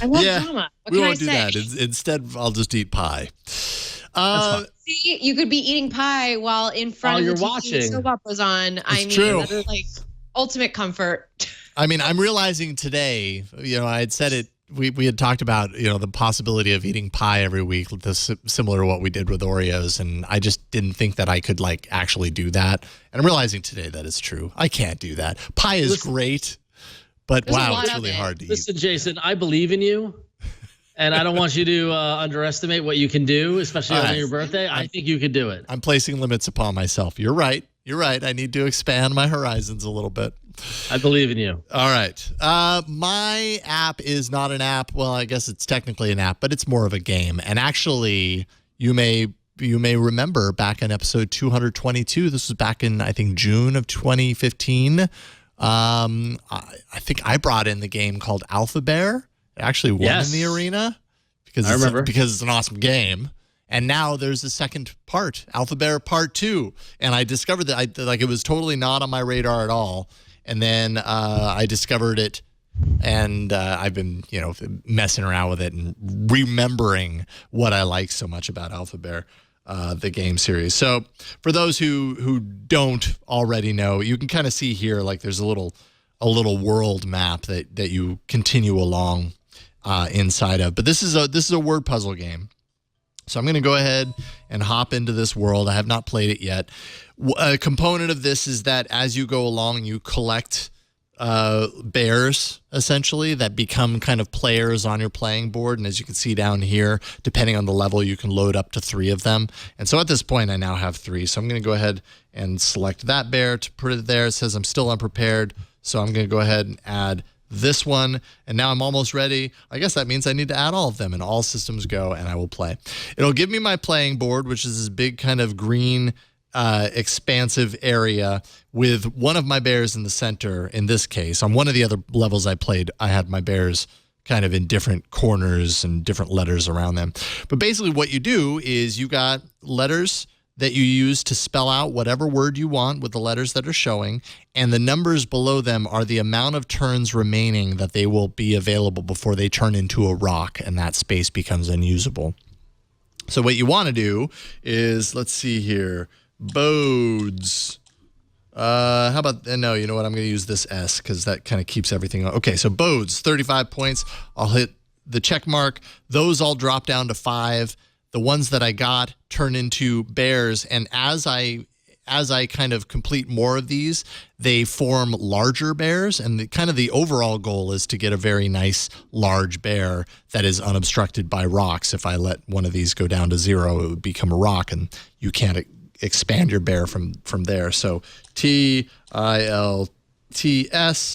love drama. What we can won't do I say? that. Instead, I'll just eat pie. See, you could be eating pie while in front of the TV watching. Soap opera's on. True. That's like ultimate comfort. I mean, I'm realizing today, I had said it, we had talked about, the possibility of eating pie every week, similar to what we did with Oreos. And I just didn't think that I could like actually do that. And I'm realizing today that it's true. I can't do that. Pie is great, but wow, it's really hard to eat. Listen, Jason, I believe in you. And I don't want you to underestimate what you can do, especially on your birthday. I think you could do it. I'm placing limits upon myself. You're right. I need to expand my horizons a little bit. I believe in you. All right. My app is not an app. Well, I guess it's technically an app, but it's more of a game. And actually, you may remember back in episode 222, this was back in, I think, June of 2015. I think I brought in the game called Alpha Bear. It actually won in the arena because it's an awesome game. And now there's a second part, Alpha Bear Part 2. And I discovered that it was totally not on my radar at all. And then I discovered it, and I've been, messing around with it and remembering what I like so much about Alpha Bear, the game series. So for those who don't already know, you can kind of see here, like there's a little world map that you continue along inside of. But this is a word puzzle game. So I'm going to go ahead and hop into this world. I have not played it yet. A component of this is that as you go along, you collect bears, essentially, that become kind of players on your playing board. And as you can see down here, depending on the level, you can load up to 3 of them. And so at this point, I now have 3. So I'm going to go ahead and select that bear to put it there. It says I'm still unprepared. So I'm going to go ahead and add this one, and now I'm almost ready. I guess that means I need to add all of them, and all systems go, and I will play. It'll give me my playing board, which is this big kind of green expansive area with one of my bears in the center. In this case, on one of the other levels I played, I had my bears kind of in different corners and different letters around them. But basically what you do is you got letters that you use to spell out whatever word you want with the letters that are showing, and the numbers below them are the amount of turns remaining that they will be available before they turn into a rock and that space becomes unusable. So what you want to do is, let's see here, bodes. How about, no, you know what? I'm going to use this S because that kind of keeps everything. Okay, so bodes, 35 points. I'll hit the check mark. Those all drop down to 5. The ones that I got turn into bears, and as I kind of complete more of these, they form larger bears, and the overall goal is to get a very nice large bear that is unobstructed by rocks. If I let one of these go down to 0, it would become a rock, and you can't expand your bear from there. So TILTS,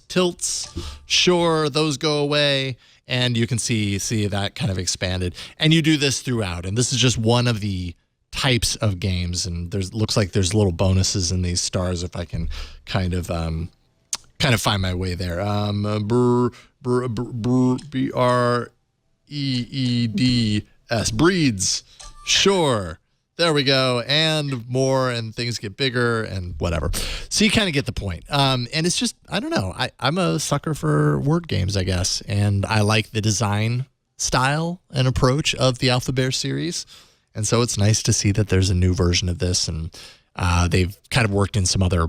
tilts, sure, those go away. And you can see that kind of expanded. And you do this throughout. And this is just one of the types of games. And looks like there's little bonuses in these stars if I can kind of find my way there. BREEDS, breeds, sure. There we go, and more, and things get bigger, and whatever. So you kind of get the point. And it's just, I don't know. I'm a sucker for word games, I guess, and I like the design style and approach of the Alpha Bear series. And so it's nice to see that there's a new version of this, and they've kind of worked in some other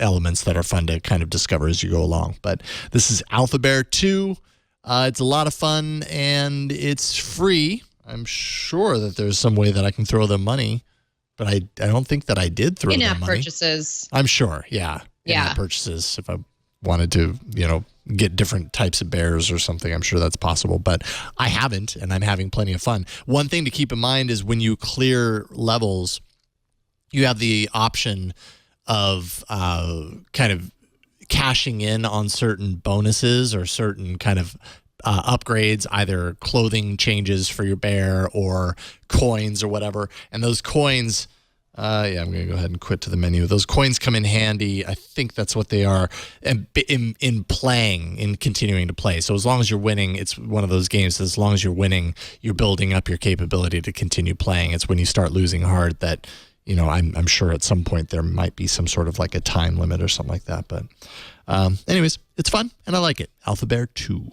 elements that are fun to kind of discover as you go along. But this is Alpha Bear 2. It's a lot of fun, and it's free. I'm sure that there's some way that I can throw them money, but I don't think that I did throw them money. In-app purchases. I'm sure, yeah. In-app purchases, if I wanted to, get different types of bears or something, I'm sure that's possible, but I haven't, and I'm having plenty of fun. One thing to keep in mind is when you clear levels, you have the option of kind of cashing in on certain bonuses or certain kind of upgrades, either clothing changes for your bear or coins or whatever. And those coins, I'm going to go ahead and quit to the menu. Those coins come in handy. I think that's what they are in continuing to play. So as long as you're winning, it's one of those games. As long as you're winning, you're building up your capability to continue playing. It's when you start losing hard that, I'm sure at some point there might be some sort of like a time limit or something like that. But anyways, it's fun and I like it. Alpha Bear 2.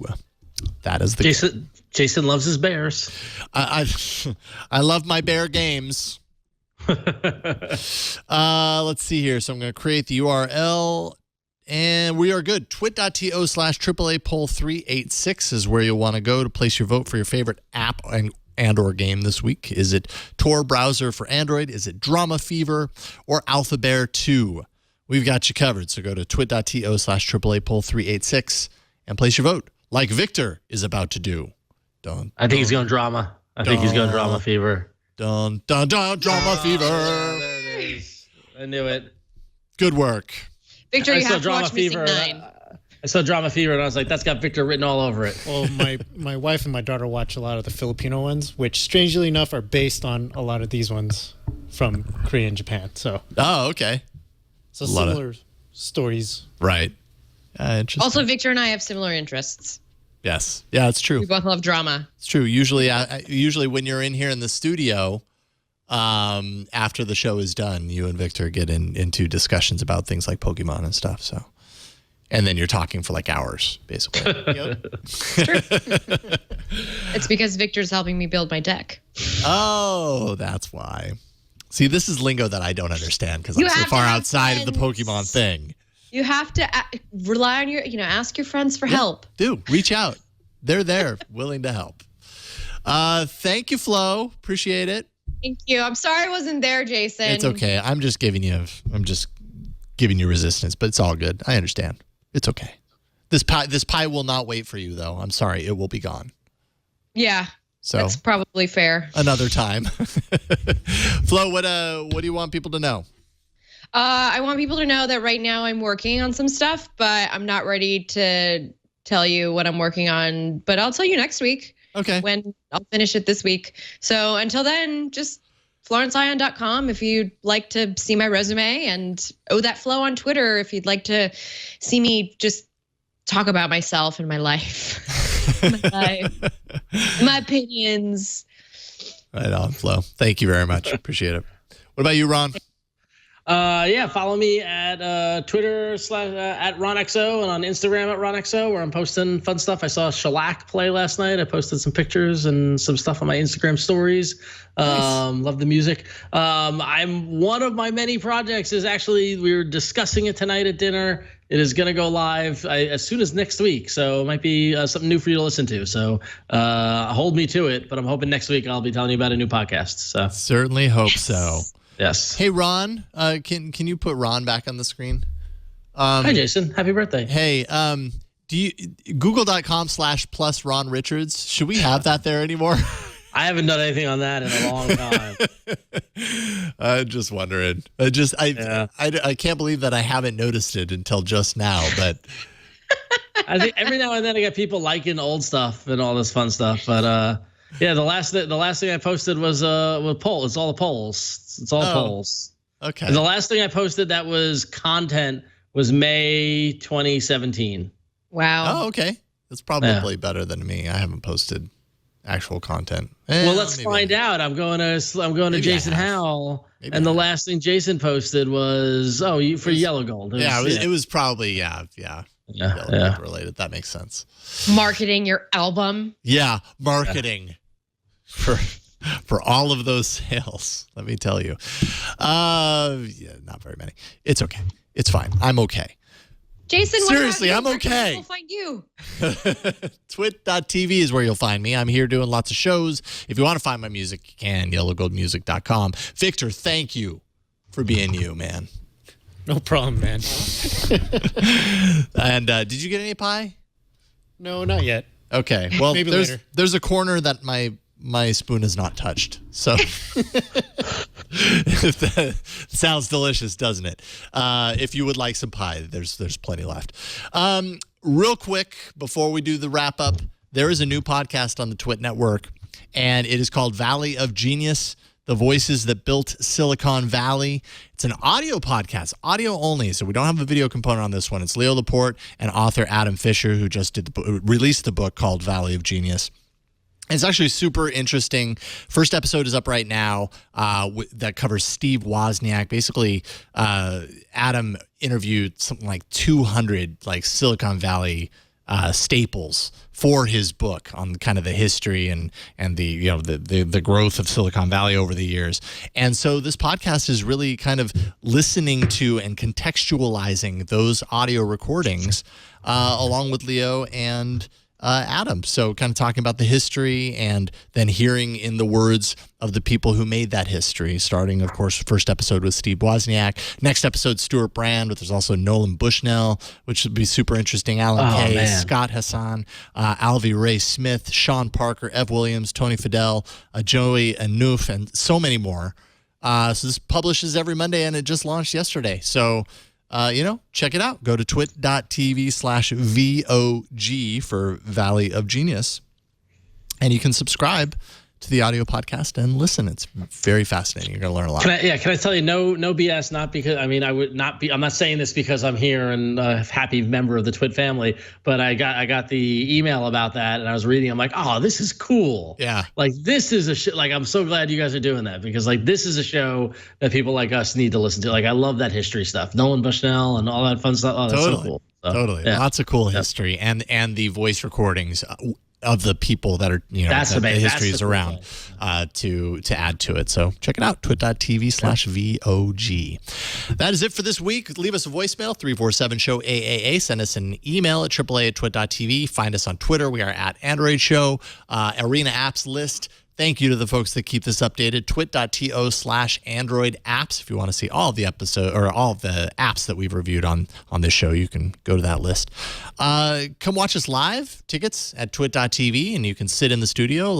That is the Jason loves his bears. I love my bear games. Let's see here. So I'm going to create the URL, and we are good. twit.to/AAA poll 386 is where you'll want to go to place your vote for your favorite app and or game this week. Is it Tor browser for Android? Is it Drama Fever or Alpha Bear 2? We've got you covered. So go to twit.to/AAA poll 386 and place your vote, like Victor is about to do. I think he's going drama. I think he's going drama fever. Drama fever. There it is. I knew it. Good work. Victor, you have to watch Missing 9. I saw Drama Fever and I was like, that's got Victor written all over it. Well, my wife and my daughter watch a lot of the Filipino ones, which strangely enough are based on a lot of these ones from Korea and Japan. So. Oh, okay. So similar stories. Right. Interesting. Also, Victor and I have similar interests. Yes. Yeah, it's true. We both love drama. It's true. Usually when you're in here in the studio, after the show is done, you and Victor get into discussions about things like Pokemon and stuff. So, and then you're talking for like hours, basically. Yep. It's because Victor's helping me build my deck. Oh, that's why. See, this is lingo that I don't understand because I'm so far outside of the Pokemon thing. You have to rely on ask your friends for help. Do reach out. They're there, willing to help. Thank you, Flo. Appreciate it. Thank you. I'm sorry I wasn't there, Jason. It's okay. I'm just giving you resistance, but it's all good. I understand. It's okay. This pie will not wait for you, though. I'm sorry. It will be gone. Yeah. So that's probably fair. Another time. Flo, what do you want people to know? I want people to know that right now I'm working on some stuff, but I'm not ready to tell you what I'm working on. But I'll tell you next week. Okay. When I'll finish it this week. So until then, just FlorenceIon.com if you'd like to see my resume, and That Flow on Twitter if you'd like to see me just talk about myself and my life, my opinions. Right on, Flo. Thank you very much. Appreciate it. What about you, Ron? Follow me at Twitter at RonXO and on Instagram at RonXO, where I'm posting fun stuff. I saw Shellac play last night. I posted some pictures and some stuff on my Instagram stories. Nice. Love the music. One of my many projects is actually, we were discussing it tonight at dinner. It is going to go live as soon as next week. So it might be something new for you to listen to. So hold me to it, but I'm hoping next week I'll be telling you about a new podcast. So certainly hope so. Yes. Hey, Ron, can you put Ron back on the screen? Hi, Jason. Happy birthday. Hey, do you google.com/plus Ron Richards? Should we have that there anymore? I haven't done anything on that in a long time. I'm just wondering. I can't believe that I haven't noticed it until just now, but I think every now and then I get people liking old stuff and all this fun stuff, but yeah, the last thing I posted was poll. It's all the polls. It's all polls. Okay. And the last thing I posted that was content was May 2017. Wow. Oh, okay. That's probably better than me. I haven't posted actual content. Well, let's find out. I'm going to Jason Howell, and the last thing Jason posted was for Yellow Gold. It was probably Yellow Gold related. That makes sense. Marketing your album. Yeah, marketing for all of those sales. Let me tell you. Not very many. It's okay. It's fine. I'm okay. Jason, seriously, I'm okay. We'll find you. Twit.tv is where you'll find me. I'm here doing lots of shows. If you want to find my music, you can. yellowgoldmusic.com. Victor, thank you for being you, man. No problem, man. And did you get any pie? No, not yet. Okay. Well, maybe later. There's a corner that my spoon is not touched. So that sounds delicious, doesn't it? If you would like some pie, there's plenty left. Real quick, before we do the wrap up, there is a new podcast on the Twit Network, and it is called Valley of Genius, the voices that built Silicon Valley. It's an audio podcast, audio only, so we don't have a video component on this one. It's Leo Laporte and author Adam Fisher, who just released the book called Valley of Genius. It's actually super interesting. First episode is up right now that covers Steve Wozniak. Basically, Adam interviewed something like 200 Silicon Valley staples for his book on kind of the history and the growth of Silicon Valley over the years. And so this podcast is really kind of listening to and contextualizing those audio recordings along with Leo and Adam. So kind of talking about the history and then hearing in the words of the people who made that history, starting, of course, first episode with Steve Wozniak. Next episode, Stuart Brand, but there's also Nolan Bushnell, which would be super interesting. Alan Kay, man. Scott Hassan, Alvy Ray Smith, Sean Parker, Ev Williams, Tony Fidel, Joey Anouf, and so many more. So this publishes every Monday, and it just launched yesterday. So check it out. Go to twit.tv/VOG for Valley of Genius. And you can subscribe to the audio podcast and listen. It's very fascinating. You're going to learn a lot. Can I tell you, no BS, not because, I would not be, I'm not saying this because I'm here and a happy member of the Twit family, but I got the email about that and I was reading, I'm like, oh, this is cool. Yeah. This is I'm so glad you guys are doing that because this is a show that people like us need to listen to. I love that history stuff. Nolan Bushnell and all that fun stuff. Oh, that's so cool. So, totally. Yeah. Lots of cool history and the voice recordings of the people that are, that the history is around to add to it. So check it out, twit.tv/VOG. That is it for this week. Leave us a voicemail, 347-SHOW-AAA. Send us an email at AAA@twit.tv. Find us on Twitter. We are at Android Show. Arena Apps list. Thank you to the folks that keep this updated. Twit.to/Android apps. If you want to see all of the episode or all of the apps that we've reviewed on this show, you can go to that list. Come watch us live. Tickets at twit.tv, and you can sit in the studio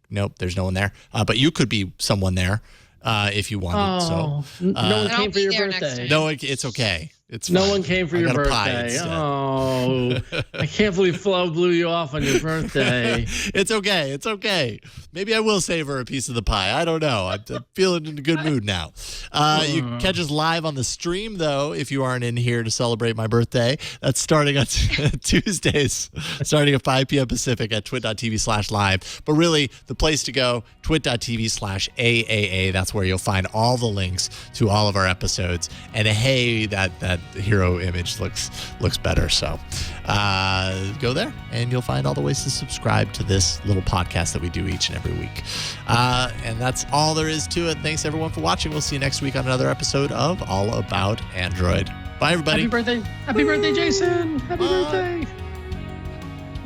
nope, there's no one there. But you could be someone there. if you wanted. No one I'll came for be your there next birthday. time. No, it's okay. It's No fine. one came for I your got a pie birthday. instead. Oh, I can't believe Flo blew you off on your birthday. It's okay. It's okay. Maybe I will save her a piece of the pie. I don't know. I'm feeling in a good mood now. You can catch us live on the stream, though, if you aren't in here to celebrate my birthday. That's starting on Tuesdays, starting at 5 p.m. Pacific at twit.tv/live. But really, the place to go, twit.tv/AAA. That's where you'll find all the links to all of our episodes. And hey, that hero image looks better. So go there, and you'll find all the ways to subscribe to this little podcast that we do each and every week. And that's all there is to it. Thanks, everyone, for watching. We'll see you next week on another episode of All About Android. Bye, everybody. Happy birthday, Jason. Happy birthday.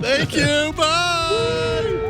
Thank you. Bye.